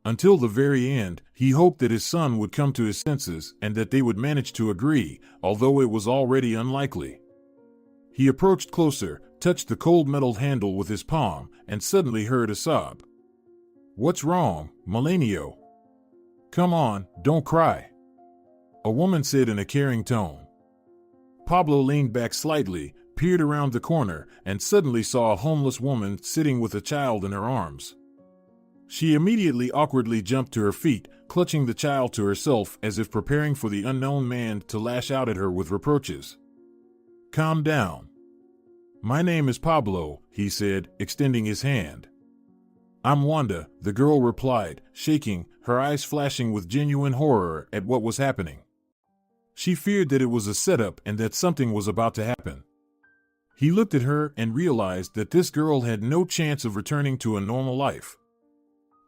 S2: Until the very end, he hoped that his son would come to his senses and that they would manage to agree, although it was already unlikely. He approached closer, touched the cold metal handle with his palm, and suddenly heard a sob. "What's wrong, Milenio? Come on, don't cry," a woman said in a caring tone. Pablo leaned back slightly, peered around the corner, and suddenly saw a homeless woman sitting with a child in her arms. She immediately awkwardly jumped to her feet, clutching the child to herself as if preparing for the unknown man to lash out at her with reproaches. "Calm down. My name is Pablo," he said, extending his hand. "I'm Wanda," the girl replied, shaking, her eyes flashing with genuine horror at what was happening. She feared that it was a setup and that something was about to happen. He looked at her and realized that this girl had no chance of returning to a normal life.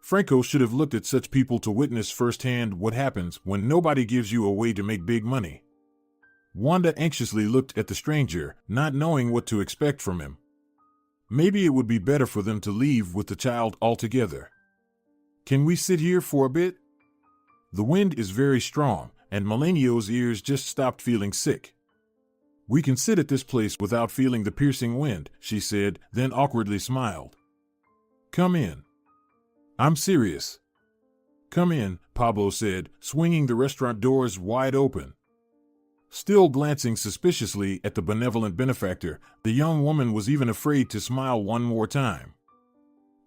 S2: Franco should have looked at such people to witness firsthand what happens when nobody gives you a way to make big money. Wanda anxiously looked at the stranger, not knowing what to expect from him. Maybe it would be better for them to leave with the child altogether. "Can we sit here for a bit? The wind is very strong, and Milenio's ears just stopped feeling sick." "We can sit at this place without feeling the piercing wind," she said, then awkwardly smiled. "Come in. I'm serious." "Come in," Pablo said, swinging the restaurant doors wide open. Still glancing suspiciously at the benevolent benefactor, the young woman was even afraid to smile one more time.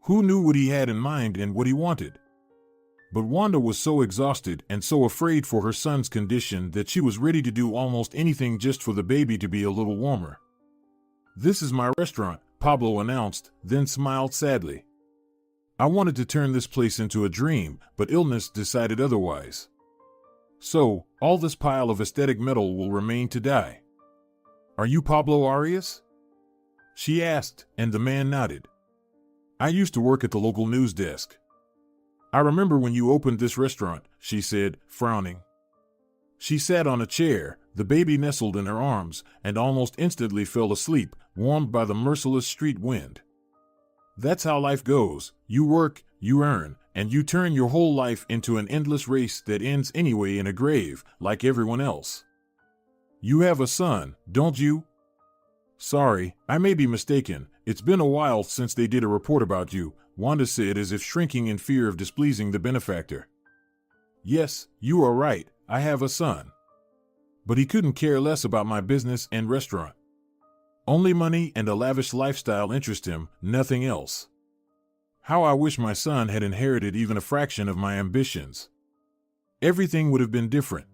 S2: Who knew what he had in mind and what he wanted? But Wanda was so exhausted and so afraid for her son's condition that she was ready to do almost anything just for the baby to be a little warmer. "This is my restaurant," Pablo announced, then smiled sadly. "I wanted to turn this place into a dream, but illness decided otherwise. So, all this pile of aesthetic metal will remain to die." "Are you Pablo Arias?" she asked, and the man nodded. "I used to work at the local news desk." "I remember when you opened this restaurant," she said, frowning. She sat on a chair, the baby nestled in her arms, and almost instantly fell asleep, warmed by the merciless street wind. That's how life goes. You work, you earn, and you turn your whole life into an endless race that ends anyway in a grave, like everyone else. "You have a son, don't you?" "Sorry, I may be mistaken. It's been a while since they did a report about you," Wanda said as if shrinking in fear of displeasing the benefactor. "Yes, you are right, I have a son. But he couldn't care less about my business and restaurant. Only money and a lavish lifestyle interest him, nothing else. How I wish my son had inherited even a fraction of my ambitions. Everything would have been different.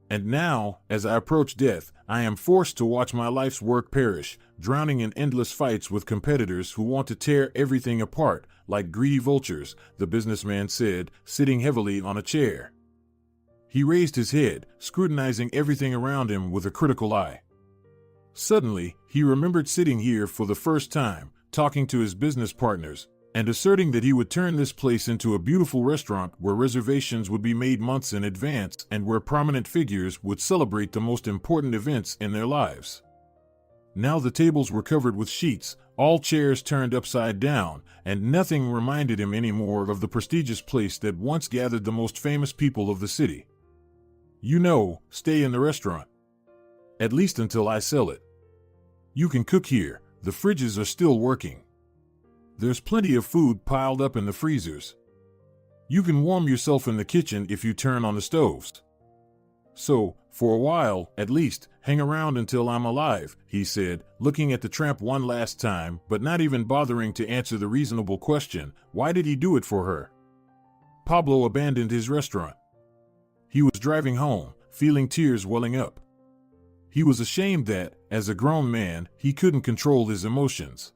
S2: And now, as I approach death, I am forced to watch my life's work perish, drowning in endless fights with competitors who want to tear everything apart, like greedy vultures, the businessman said, sitting heavily on a chair. He raised his head, scrutinizing everything around him with a critical eye. Suddenly, he remembered sitting here for the first time, talking to his business partners, and asserting that he would turn this place into a beautiful restaurant where reservations would be made months in advance and where prominent figures would celebrate the most important events in their lives. Now the tables were covered with sheets, all chairs turned upside down, and nothing reminded him anymore of the prestigious place that once gathered the most famous people of the city. You know, stay in the restaurant. At least until I sell it. You can cook here, the fridges are still working. There's plenty of food piled up in the freezers. You can warm yourself in the kitchen if you turn on the stoves. So, for a while, at least, hang around until I'm alive, he said, looking at the tramp one last time, but not even bothering to answer the reasonable question, why did he do it for her? Pablo abandoned his restaurant. He was driving home, feeling tears welling up. He was ashamed that, as a grown man, he couldn't control his emotions.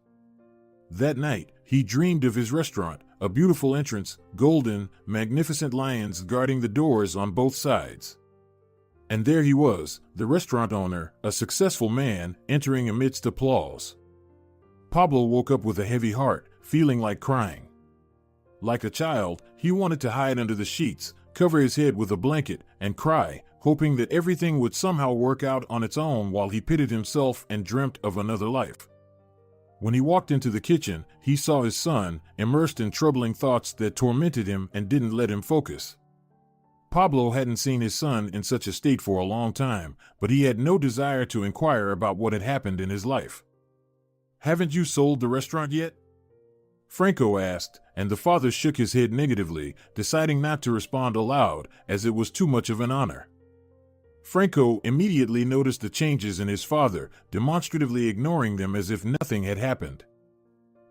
S2: That night, he dreamed of his restaurant, a beautiful entrance, golden, magnificent lions guarding the doors on both sides. And there he was, the restaurant owner, a successful man, entering amidst applause. Pablo woke up with a heavy heart, feeling like crying. Like a child, he wanted to hide under the sheets, cover his head with a blanket, and cry, hoping that everything would somehow work out on its own while he pitied himself and dreamt of another life. When he walked into the kitchen, he saw his son, immersed in troubling thoughts that tormented him and didn't let him focus. Pablo hadn't seen his son in such a state for a long time, but he had no desire to inquire about what had happened in his life. "Haven't you sold the restaurant yet?" Franco asked, and the father shook his head negatively, deciding not to respond aloud, as it was too much of an honor. Franco immediately noticed the changes in his father, demonstratively ignoring them as if nothing had happened.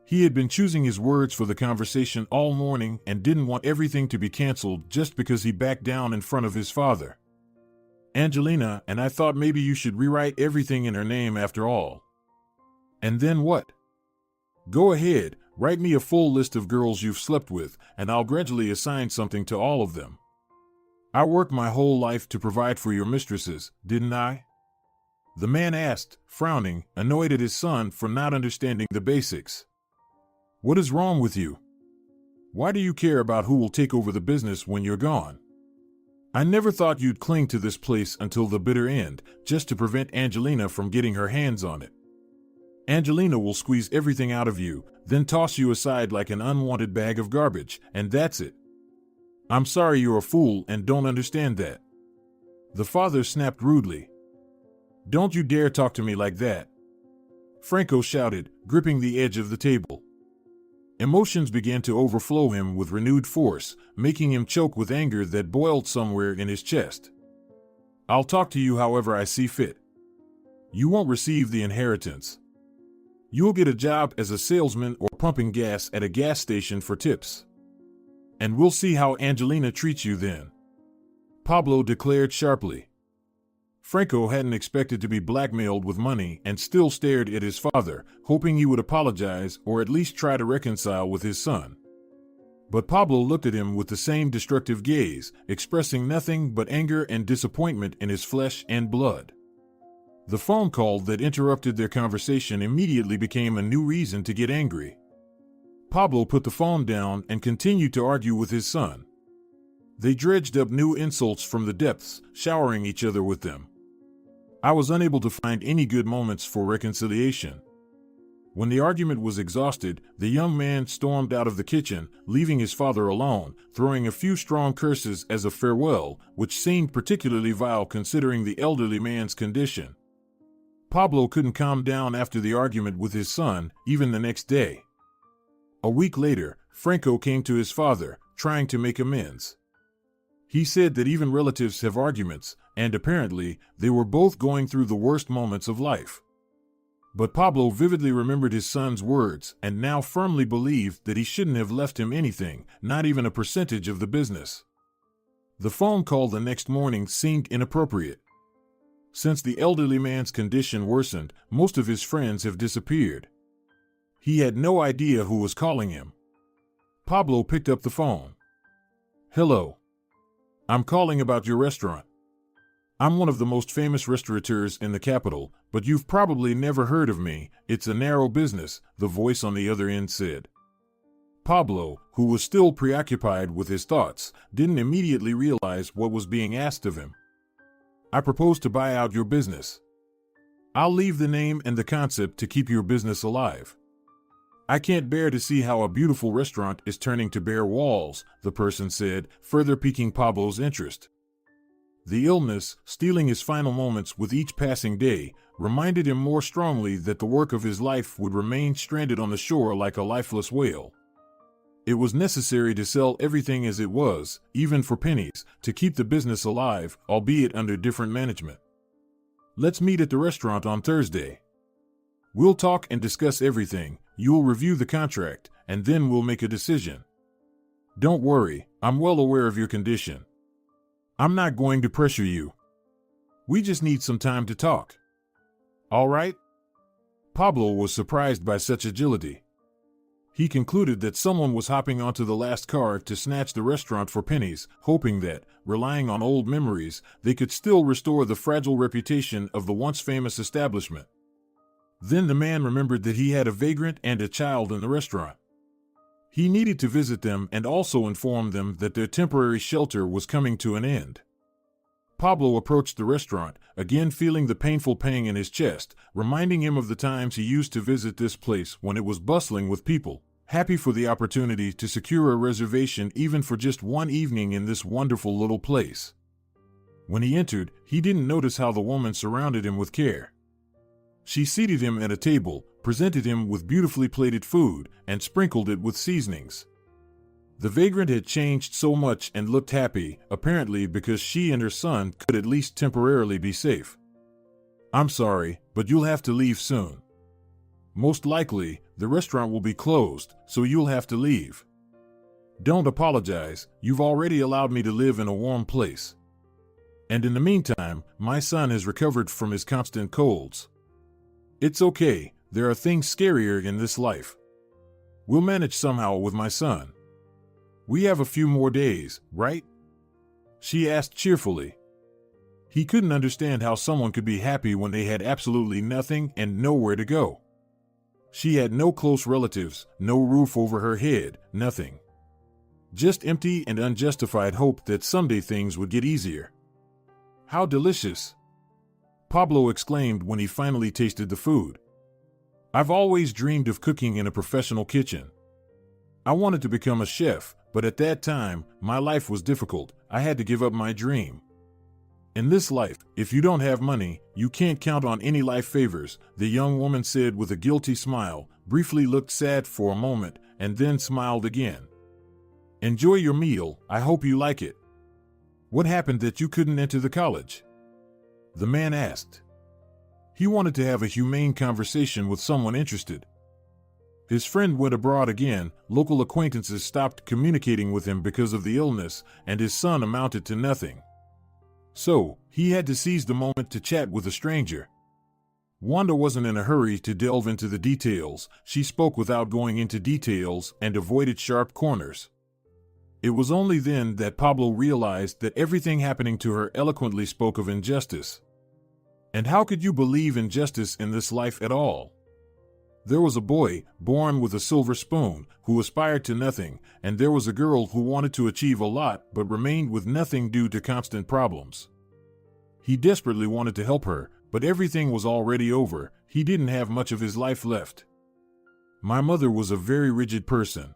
S2: He had been choosing his words for the conversation all morning and didn't want everything to be canceled just because he backed down in front of his father. "Angelina, and I thought maybe you should rewrite everything in her name after all." "And then what?" "Go ahead, write me a full list of girls you've slept with, and I'll gradually assign something to all of them. I worked my whole life to provide for your mistresses, didn't I?" The man asked, frowning, annoyed at his son for not understanding the basics. "What is wrong with you? Why do you care about who will take over the business when you're gone? I never thought you'd cling to this place until the bitter end, just to prevent Angelina from getting her hands on it. Angelina will squeeze everything out of you, then toss you aside like an unwanted bag of garbage, and that's it. I'm sorry you're a fool and don't understand that." The father snapped rudely. "Don't you dare talk to me like that," Franco shouted, gripping the edge of the table. Emotions began to overflow him with renewed force, making him choke with anger that boiled somewhere in his chest. "I'll talk to you however I see fit. You won't receive the inheritance. You'll get a job as a salesman or pumping gas at a gas station for tips. And we'll see how Angelina treats you then," Pablo declared sharply. Franco hadn't expected to be blackmailed with money and still stared at his father, hoping he would apologize or at least try to reconcile with his son. But Pablo looked at him with the same destructive gaze, expressing nothing but anger and disappointment in his flesh and blood. The phone call that interrupted their conversation immediately became a new reason to get angry. Pablo put the phone down and continued to argue with his son. They dredged up new insults from the depths, showering each other with them. I was unable to find any good moments for reconciliation. When the argument was exhausted, the young man stormed out of the kitchen, leaving his father alone, throwing a few strong curses as a farewell, which seemed particularly vile considering the elderly man's condition. Pablo couldn't calm down after the argument with his son, even the next day. A week later, Franco came to his father, trying to make amends. He said that even relatives have arguments, and apparently they were both going through the worst moments of life. But Pablo vividly remembered his son's words and now firmly believed that he shouldn't have left him anything, not even a percentage of the business. The phone call the next morning seemed inappropriate. Since the elderly man's condition worsened, most of his friends have disappeared. He had no idea who was calling him. Pablo picked up the phone. "Hello. I'm calling about your restaurant. I'm one of the most famous restaurateurs in the capital, but you've probably never heard of me. It's a narrow business," the voice on the other end said. Pablo, who was still preoccupied with his thoughts, didn't immediately realize what was being asked of him. "I propose to buy out your business. I'll leave the name and the concept to keep your business alive. I can't bear to see how a beautiful restaurant is turning to bare walls," the person said, further piquing Pablo's interest. The illness, stealing his final moments with each passing day, reminded him more strongly that the work of his life would remain stranded on the shore like a lifeless whale. It was necessary to sell everything as it was, even for pennies, to keep the business alive, albeit under different management. "Let's meet at the restaurant on Thursday. We'll talk and discuss everything, you'll review the contract, and then we'll make a decision. Don't worry, I'm well aware of your condition. I'm not going to pressure you. We just need some time to talk. All right?" Pablo was surprised by such agility. He concluded that someone was hopping onto the last car to snatch the restaurant for pennies, hoping that, relying on old memories, they could still restore the fragile reputation of the once famous establishment. Then the man remembered that he had a vagrant and a child in the restaurant. He needed to visit them and also inform them that their temporary shelter was coming to an end. Pablo approached the restaurant, again feeling the painful pang in his chest, reminding him of the times he used to visit this place when it was bustling with people, happy for the opportunity to secure a reservation even for just one evening in this wonderful little place. When he entered, he didn't notice how the woman surrounded him with care. She seated him at a table, presented him with beautifully plated food, and sprinkled it with seasonings. The vagrant had changed so much and looked happy, apparently because she and her son could at least temporarily be safe. "I'm sorry, but you'll have to leave soon. Most likely, the restaurant will be closed, so you'll have to leave. Don't apologize, you've already allowed me to live in a warm place. And in the meantime, my son has recovered from his constant colds. It's okay, there are things scarier in this life. We'll manage somehow with my son. We have a few more days, right?" she asked cheerfully. He couldn't understand how someone could be happy when they had absolutely nothing and nowhere to go. She had no close relatives, no roof over her head, nothing. Just empty and unjustified hope that someday things would get easier. "How delicious!" Pablo exclaimed when he finally tasted the food. "I've always dreamed of cooking in a professional kitchen. I wanted to become a chef, but at that time, my life was difficult. I had to give up my dream. In this life, if you don't have money, you can't count on any life favors," the young woman said with a guilty smile, briefly looked sad for a moment, and then smiled again. "Enjoy your meal, I hope you like it. What happened that you couldn't enter the college?" the man asked. He wanted to have a humane conversation with someone interested. His friend went abroad again, local acquaintances stopped communicating with him because of the illness, and his son amounted to nothing. So, he had to seize the moment to chat with a stranger. Wanda wasn't in a hurry to delve into the details, she spoke without going into details and avoided sharp corners. It was only then that Pablo realized that everything happening to her eloquently spoke of injustice. And how could you believe in justice in this life at all? There was a boy, born with a silver spoon, who aspired to nothing, and there was a girl who wanted to achieve a lot but remained with nothing due to constant problems. He desperately wanted to help her, but everything was already over, he didn't have much of his life left. My mother was a very rigid person.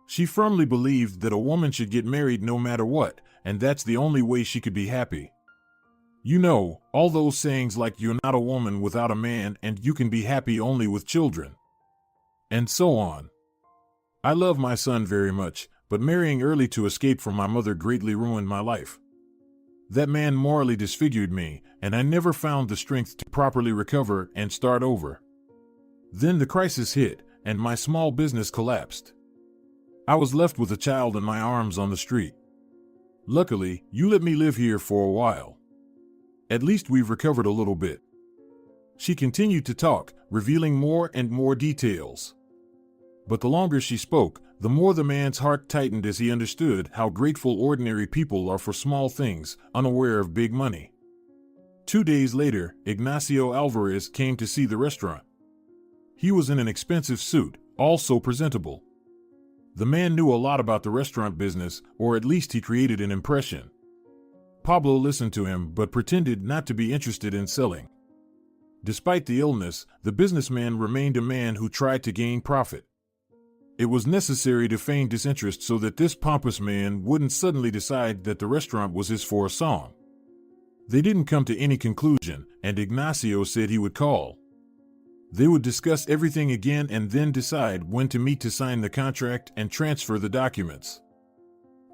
S2: She firmly believed that a woman should get married no matter what, and that's the only way she could be happy. You know, all those sayings like you're not a woman without a man and you can be happy only with children. And so on. I love my son very much, but marrying early to escape from my mother greatly ruined my life. That man morally disfigured me, and I never found the strength to properly recover and start over. Then the crisis hit, and my small business collapsed. I was left with a child in my arms on the street. Luckily, you let me live here for a while. At least we've recovered a little bit." She continued to talk, revealing more and more details. But the longer she spoke, the more the man's heart tightened as he understood how grateful ordinary people are for small things, unaware of big money. 2 days later, Ignacio Alvarez came to see the restaurant. He was in an expensive suit, all so presentable. The man knew a lot about the restaurant business, or at least he created an impression. Pablo listened to him but pretended not to be interested in selling. Despite the illness, the businessman remained a man who tried to gain profit. It was necessary to feign disinterest so that this pompous man wouldn't suddenly decide that the restaurant was his for a song. They didn't come to any conclusion, and Ignacio said he would call. They would discuss everything again and then decide when to meet to sign the contract and transfer the documents.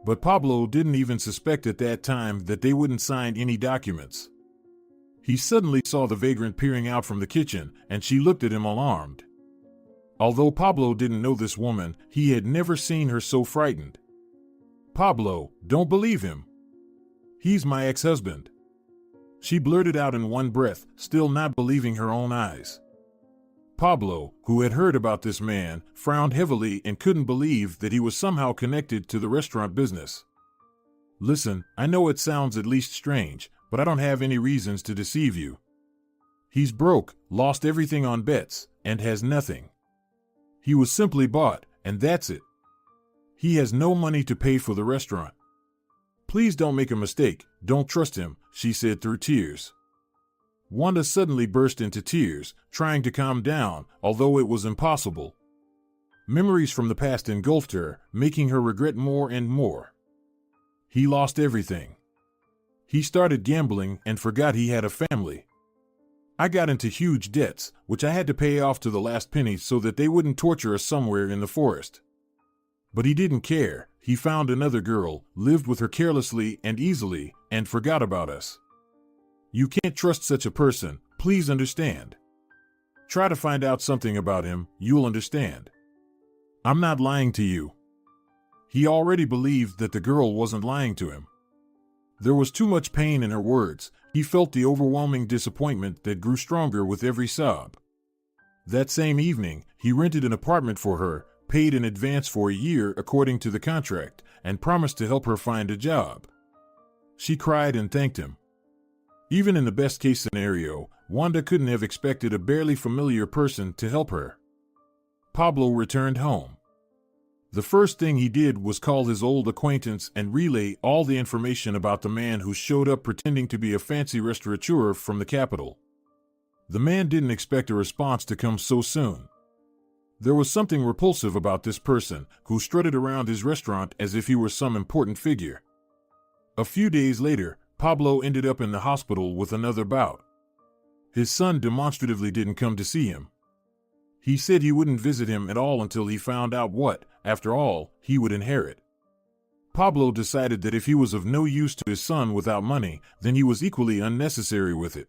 S2: But Pablo didn't even suspect at that time that they wouldn't sign any documents. He suddenly saw the vagrant peering out from the kitchen, and she looked at him alarmed. Although Pablo didn't know this woman, he had never seen her so frightened. "Pablo, don't believe him. He's my ex-husband," she blurted out in one breath, still not believing her own eyes. Pablo, who had heard about this man, frowned heavily and couldn't believe that he was somehow connected to the restaurant business. "Listen, I know it sounds at least strange, but I don't have any reasons to deceive you. He's broke, lost everything on bets, and has nothing. He was simply bought, and that's it. He has no money to pay for the restaurant. Please don't make a mistake, don't trust him," she said through tears. Wanda suddenly burst into tears, trying to calm down, although it was impossible. Memories from the past engulfed her, making her regret more and more. He lost everything. He started gambling and forgot he had a family. I got into huge debts, which I had to pay off to the last penny so that they wouldn't torture us somewhere in the forest. But he didn't care. He found another girl, lived with her carelessly and easily, and forgot about us. You can't trust such a person, please understand. Try to find out something about him, you'll understand. I'm not lying to you." He already believed that the girl wasn't lying to him. There was too much pain in her words. He felt the overwhelming disappointment that grew stronger with every sob. That same evening, he rented an apartment for her, paid in advance for a year according to the contract, and promised to help her find a job. She cried and thanked him. Even in the best-case scenario, Wanda couldn't have expected a barely familiar person to help her. Pablo returned home. The first thing he did was call his old acquaintance and relay all the information about the man who showed up pretending to be a fancy restaurateur from the capital. The man didn't expect a response to come so soon. There was something repulsive about this person, who strutted around his restaurant as if he were some important figure. A few days later, Pablo ended up in the hospital with another bout. His son demonstratively didn't come to see him. He said he wouldn't visit him at all until he found out what, after all, he would inherit. Pablo decided that if he was of no use to his son without money, then he was equally unnecessary with it.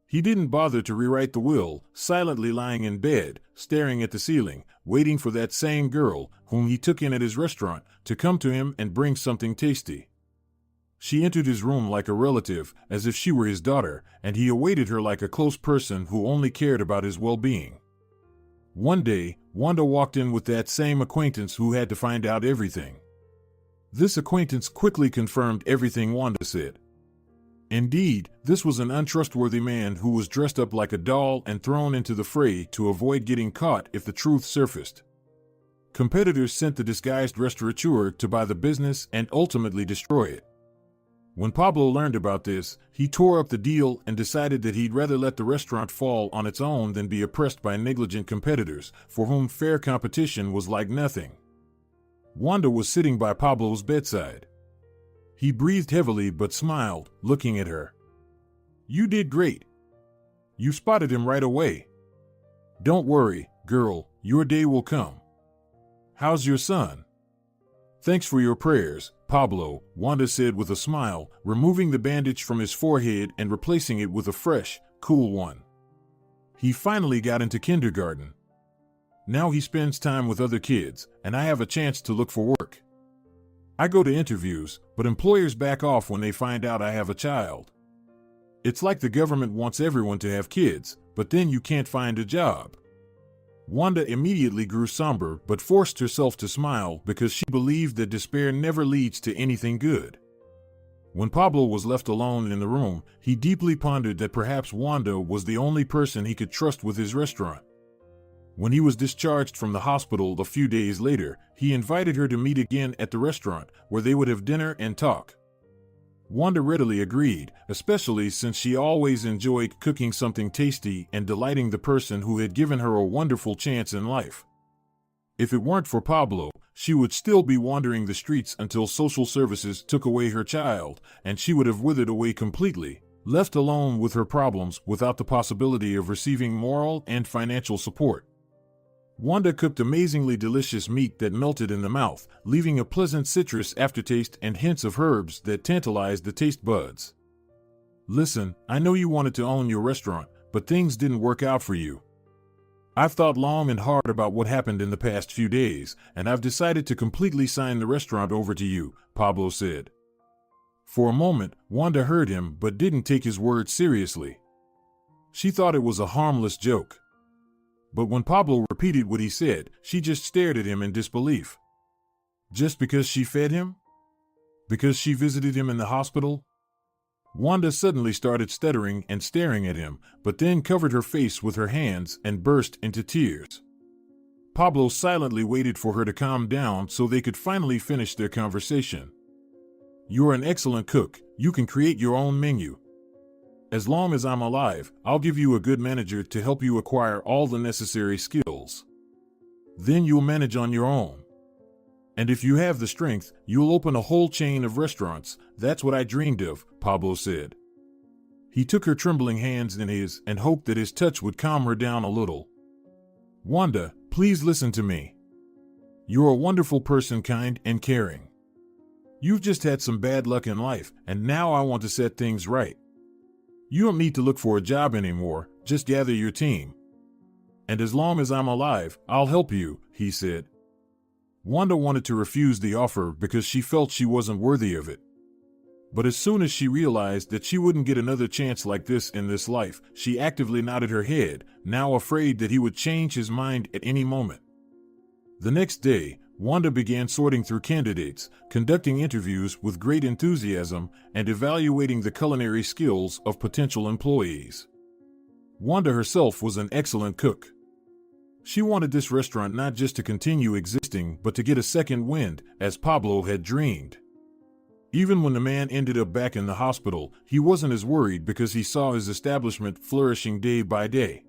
S2: He didn't bother to rewrite the will, silently lying in bed, staring at the ceiling, waiting for that same girl, whom he took in at his restaurant, to come to him and bring something tasty. She entered his room like a relative, as if she were his daughter, and he awaited her like a close person who only cared about his well-being. One day, Wanda walked in with that same acquaintance who had to find out everything. This acquaintance quickly confirmed everything Wanda said. Indeed, this was an untrustworthy man who was dressed up like a doll and thrown into the fray to avoid getting caught if the truth surfaced. Competitors sent the disguised restaurateur to buy the business and ultimately destroy it. When Pablo learned about this, he tore up the deal and decided that he'd rather let the restaurant fall on its own than be oppressed by negligent competitors, for whom fair competition was like nothing. Wanda was sitting by Pablo's bedside. He breathed heavily but smiled, looking at her. "You did great. You spotted him right away. Don't worry, girl, your day will come. How's your son?" "Thanks for your prayers, Pablo, Wanda said with a smile, removing the bandage from his forehead and replacing it with a fresh, cool one. He finally got into kindergarten. Now he spends time with other kids, and I have a chance to look for work. I go to interviews, but employers back off when they find out I have a child. It's like the government wants everyone to have kids, but then you can't find a job. Wanda immediately grew somber but forced herself to smile because she believed that despair never leads to anything good. When Pablo was left alone in the room, he deeply pondered that perhaps Wanda was the only person he could trust with his restaurant. When he was discharged from the hospital a few days later, he invited her to meet again at the restaurant, where they would have dinner and talk. Wanda readily agreed, especially since she always enjoyed cooking something tasty and delighting the person who had given her a wonderful chance in life. If it weren't for Pablo, she would still be wandering the streets until social services took away her child, and she would have withered away completely, left alone with her problems without the possibility of receiving moral and financial support. Wanda cooked amazingly delicious meat that melted in the mouth, leaving a pleasant citrus aftertaste and hints of herbs that tantalized the taste buds. Listen, I know you wanted to own your restaurant, but things didn't work out for you. I've thought long and hard about what happened in the past few days, and I've decided to completely sign the restaurant over to you, Pablo said. For a moment, Wanda heard him but didn't take his words seriously. She thought it was a harmless joke. But when Pablo repeated what he said, she just stared at him in disbelief. Just because she fed him? Because she visited him in the hospital? Wanda suddenly started stuttering and staring at him, but then covered her face with her hands and burst into tears. Pablo silently waited for her to calm down so they could finally finish their conversation. You're an excellent cook. You can create your own menu. As long as I'm alive, I'll give you a good manager to help you acquire all the necessary skills. Then you'll manage on your own. And if you have the strength, you'll open a whole chain of restaurants. That's what I dreamed of, Pablo said. He took her trembling hands in his and hoped that his touch would calm her down a little. Wanda, please listen to me. You're a wonderful person, kind and caring. You've just had some bad luck in life, and now I want to set things right. You don't need to look for a job anymore, just gather your team. And as long as I'm alive, I'll help you, he said. Wanda wanted to refuse the offer because she felt she wasn't worthy of it. But as soon as she realized that she wouldn't get another chance like this in this life, she actively nodded her head, now afraid that he would change his mind at any moment. The next day, Wanda began sorting through candidates, conducting interviews with great enthusiasm, and evaluating the culinary skills of potential employees. Wanda herself was an excellent cook. She wanted this restaurant not just to continue existing, but to get a second wind, as Pablo had dreamed. Even when the man ended up back in the hospital, he wasn't as worried because he saw his establishment flourishing day by day.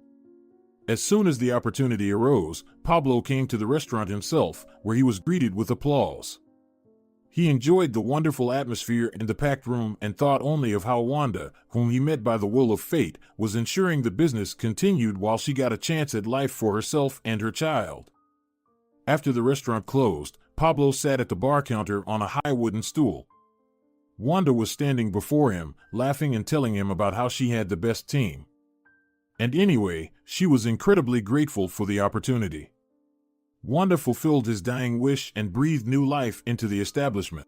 S2: As soon as the opportunity arose, Pablo came to the restaurant himself, where he was greeted with applause. He enjoyed the wonderful atmosphere in the packed room and thought only of how Wanda, whom he met by the will of fate, was ensuring the business continued while she got a chance at life for herself and her child. After the restaurant closed, Pablo sat at the bar counter on a high wooden stool. Wanda was standing before him, laughing and telling him about how she had the best team. And anyway, she was incredibly grateful for the opportunity. Wanda fulfilled his dying wish and breathed new life into the establishment.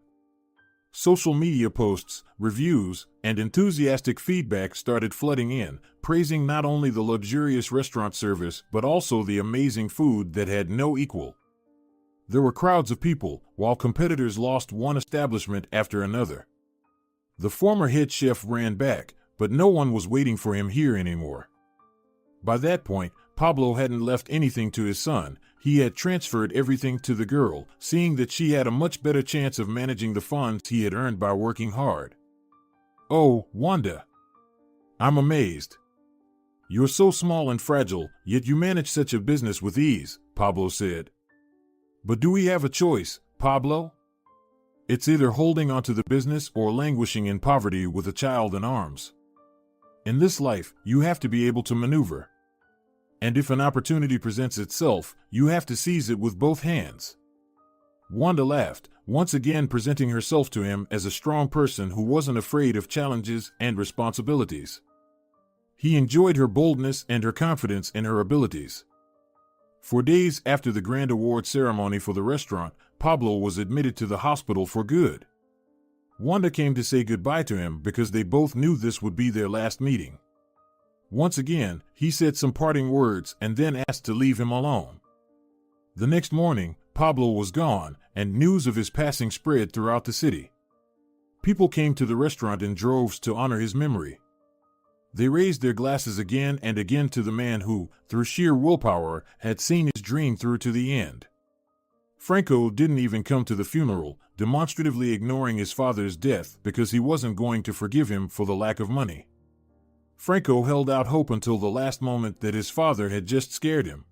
S2: Social media posts, reviews, and enthusiastic feedback started flooding in, praising not only the luxurious restaurant service but also the amazing food that had no equal. There were crowds of people, while competitors lost one establishment after another. The former head chef ran back, but no one was waiting for him here anymore. By that point, Pablo hadn't left anything to his son. He had transferred everything to the girl, seeing that she had a much better chance of managing the funds he had earned by working hard. Oh, Wanda! I'm amazed. You're so small and fragile, yet you manage such a business with ease, Pablo said. But do we have a choice, Pablo? It's either holding onto the business or languishing in poverty with a child in arms. In this life, you have to be able to maneuver. And if an opportunity presents itself, you have to seize it with both hands. Wanda laughed, once again presenting herself to him as a strong person who wasn't afraid of challenges and responsibilities. He enjoyed her boldness and her confidence in her abilities. For days after the grand award ceremony for the restaurant, Pablo was admitted to the hospital for good. Wanda came to say goodbye to him because they both knew this would be their last meeting. Once again, he said some parting words and then asked to leave him alone. The next morning, Pablo was gone, and news of his passing spread throughout the city. People came to the restaurant in droves to honor his memory. They raised their glasses again and again to the man who, through sheer willpower, had seen his dream through to the end. Franco didn't even come to the funeral, demonstratively ignoring his father's death because he wasn't going to forgive him for the lack of money. Franco held out hope until the last moment that his father had just scared him.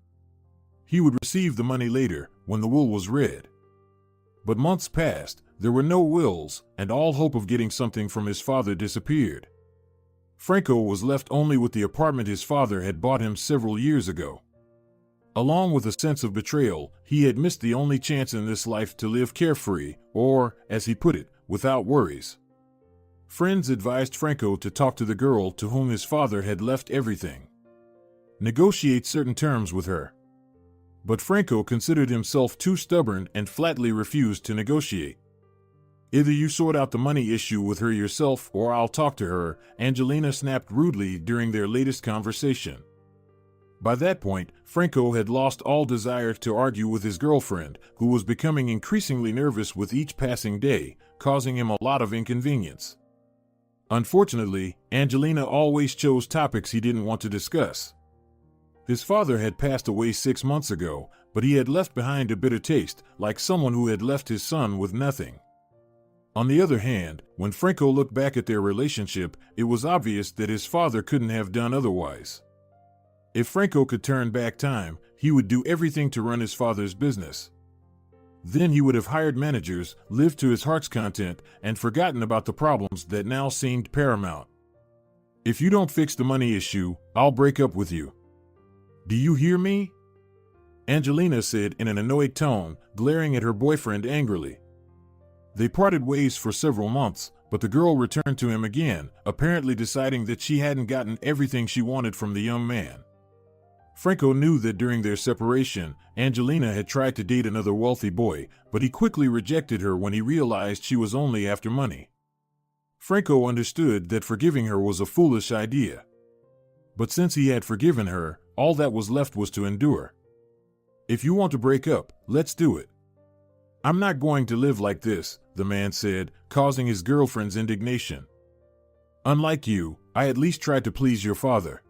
S2: He would receive the money later, when the will was read. But months passed, there were no wills, and all hope of getting something from his father disappeared. Franco was left only with the apartment his father had bought him several years ago. Along with a sense of betrayal, he had missed the only chance in this life to live carefree, or, as he put it, without worries. Friends advised Franco to talk to the girl to whom his father had left everything. Negotiate certain terms with her. But Franco considered himself too stubborn and flatly refused to negotiate. Either you sort out the money issue with her yourself or I'll talk to her, Angelina snapped rudely during their latest conversation. By that point, Franco had lost all desire to argue with his girlfriend, who was becoming increasingly nervous with each passing day, causing him a lot of inconvenience. Unfortunately, Angelina always chose topics he didn't want to discuss. His father had passed away 6 months ago, but he had left behind a bitter taste, like someone who had left his son with nothing. On the other hand, when Franco looked back at their relationship, it was obvious that his father couldn't have done otherwise. If Franco could turn back time, he would do everything to run his father's business. Then he would have hired managers, lived to his heart's content, and forgotten about the problems that now seemed paramount. If you don't fix the money issue, I'll break up with you. Do you hear me? Angelina said in an annoyed tone, glaring at her boyfriend angrily. They parted ways for several months, but the girl returned to him again, apparently deciding that she hadn't gotten everything she wanted from the young man. Franco knew that during their separation, Angelina had tried to date another wealthy boy, but he quickly rejected her when he realized she was only after money. Franco understood that forgiving her was a foolish idea. But since he had forgiven her, all that was left was to endure. If you want to break up, let's do it. I'm not going to live like this, the man said, causing his girlfriend's indignation. Unlike you, I at least tried to please your father.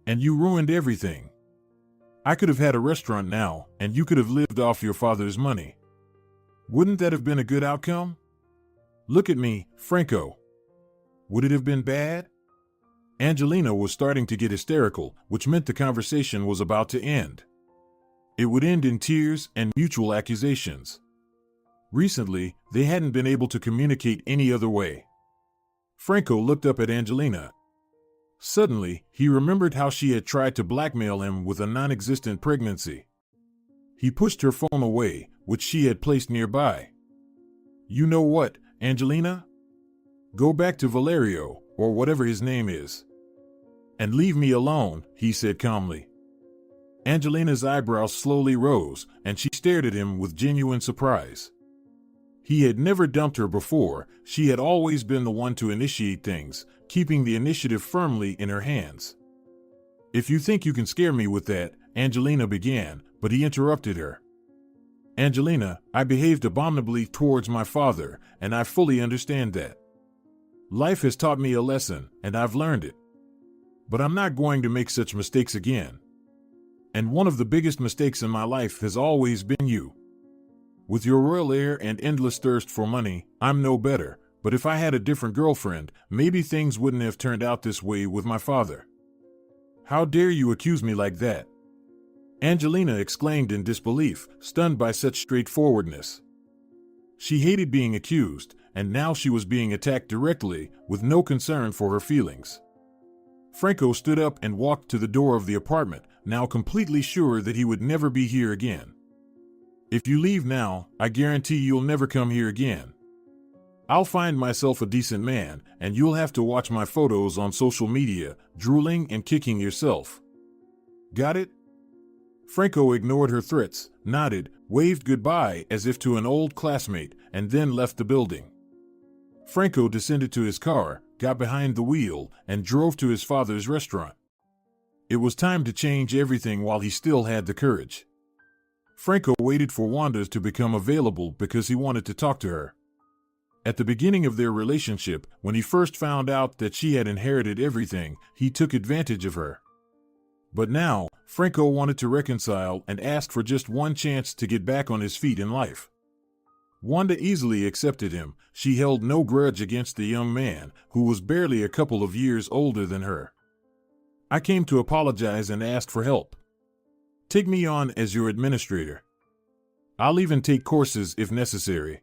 S2: And you ruined everything. I could have had a restaurant now, and you could have lived off your father's money. Wouldn't that have been a good outcome? Look at me, Franco. Would it have been bad? Angelina was starting to get hysterical, which meant the conversation was about to end. It would end in tears and mutual accusations. Recently, they hadn't been able to communicate any other way. Franco looked up at Angelina. Suddenly, he remembered how she had tried to blackmail him with a non-existent pregnancy. He pushed her phone away, which she had placed nearby. You know what, Angelina? Go back to Valerio, or whatever his name is. And leave me alone, he said calmly. Angelina's eyebrows slowly rose, and she stared at him with genuine surprise. He had never dumped her before. She had always been the one to initiate things, keeping the initiative firmly in her hands. If you think you can scare me with that, Angelina began, but he interrupted her. Angelina, I behaved abominably towards my father, and I fully understand that. Life has taught me a lesson, and I've learned it. But I'm not going to make such mistakes again. And one of the biggest mistakes in my life has always been you. With your royal air and endless thirst for money, I'm no better, but if I had a different girlfriend, maybe things wouldn't have turned out this way with my father. How dare you accuse me like that? Angelina exclaimed in disbelief, stunned by such straightforwardness. She hated being accused, and now she was being attacked directly, with no concern for her feelings. Franco stood up and walked to the door of the apartment, now completely sure that he would never be here again. If you leave now, I guarantee you'll never come here again. I'll find myself a decent man, and you'll have to watch my photos on social media, drooling and kicking yourself. Got it? Franco ignored her threats, nodded, waved goodbye as if to an old classmate, and then left the building. Franco descended to his car, got behind the wheel, and drove to his father's restaurant. It was time to change everything while he still had the courage. Franco waited for Wanda to become available because he wanted to talk to her. At the beginning of their relationship, when he first found out that she had inherited everything, he took advantage of her. But now, Franco wanted to reconcile and asked for just one chance to get back on his feet in life. Wanda easily accepted him. She held no grudge against the young man, who was barely a couple of years older than her. I came to apologize and ask for help. Take me on as your administrator. I'll even take courses if necessary.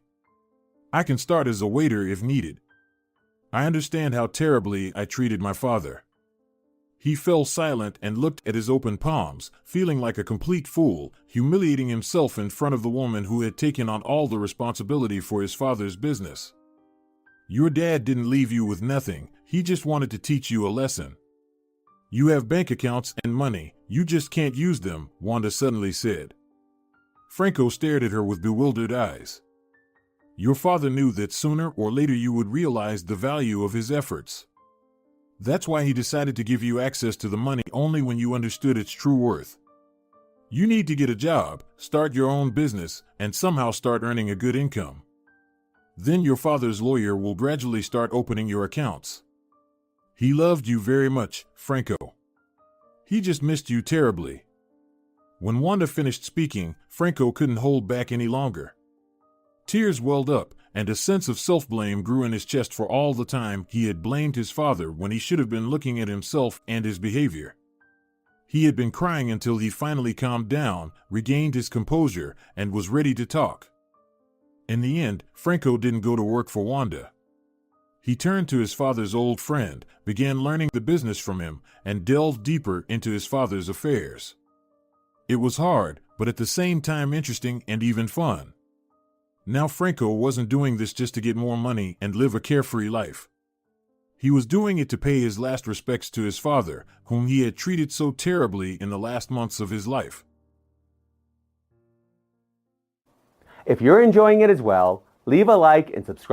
S2: I can start as a waiter if needed. I understand how terribly I treated my father. He fell silent and looked at his open palms, feeling like a complete fool, humiliating himself in front of the woman who had taken on all the responsibility for his father's business. Your dad didn't leave you with nothing, he just wanted to teach you a lesson. You have bank accounts and money, you just can't use them, Wanda suddenly said. Franco stared at her with bewildered eyes. Your father knew that sooner or later you would realize the value of his efforts. That's why he decided to give you access to the money only when you understood its true worth. You need to get a job, start your own business, and somehow start earning a good income. Then your father's lawyer will gradually start opening your accounts. He loved you very much, Franco. He just missed you terribly. When Wanda finished speaking, Franco couldn't hold back any longer. Tears welled up, and a sense of self-blame grew in his chest for all the time he had blamed his father when he should have been looking at himself and his behavior. He had been crying until he finally calmed down, regained his composure, and was ready to talk. In the end, Franco didn't go to work for Wanda. He turned to his father's old friend, began learning the business from him, and delved deeper into his father's affairs. It was hard, but at the same time interesting and even fun. Now Franco wasn't doing this just to get more money and live a carefree life. He was doing it to pay his last respects to his father, whom he had treated so terribly in the last months of his life.
S1: If you're enjoying it as well, leave a like and subscribe.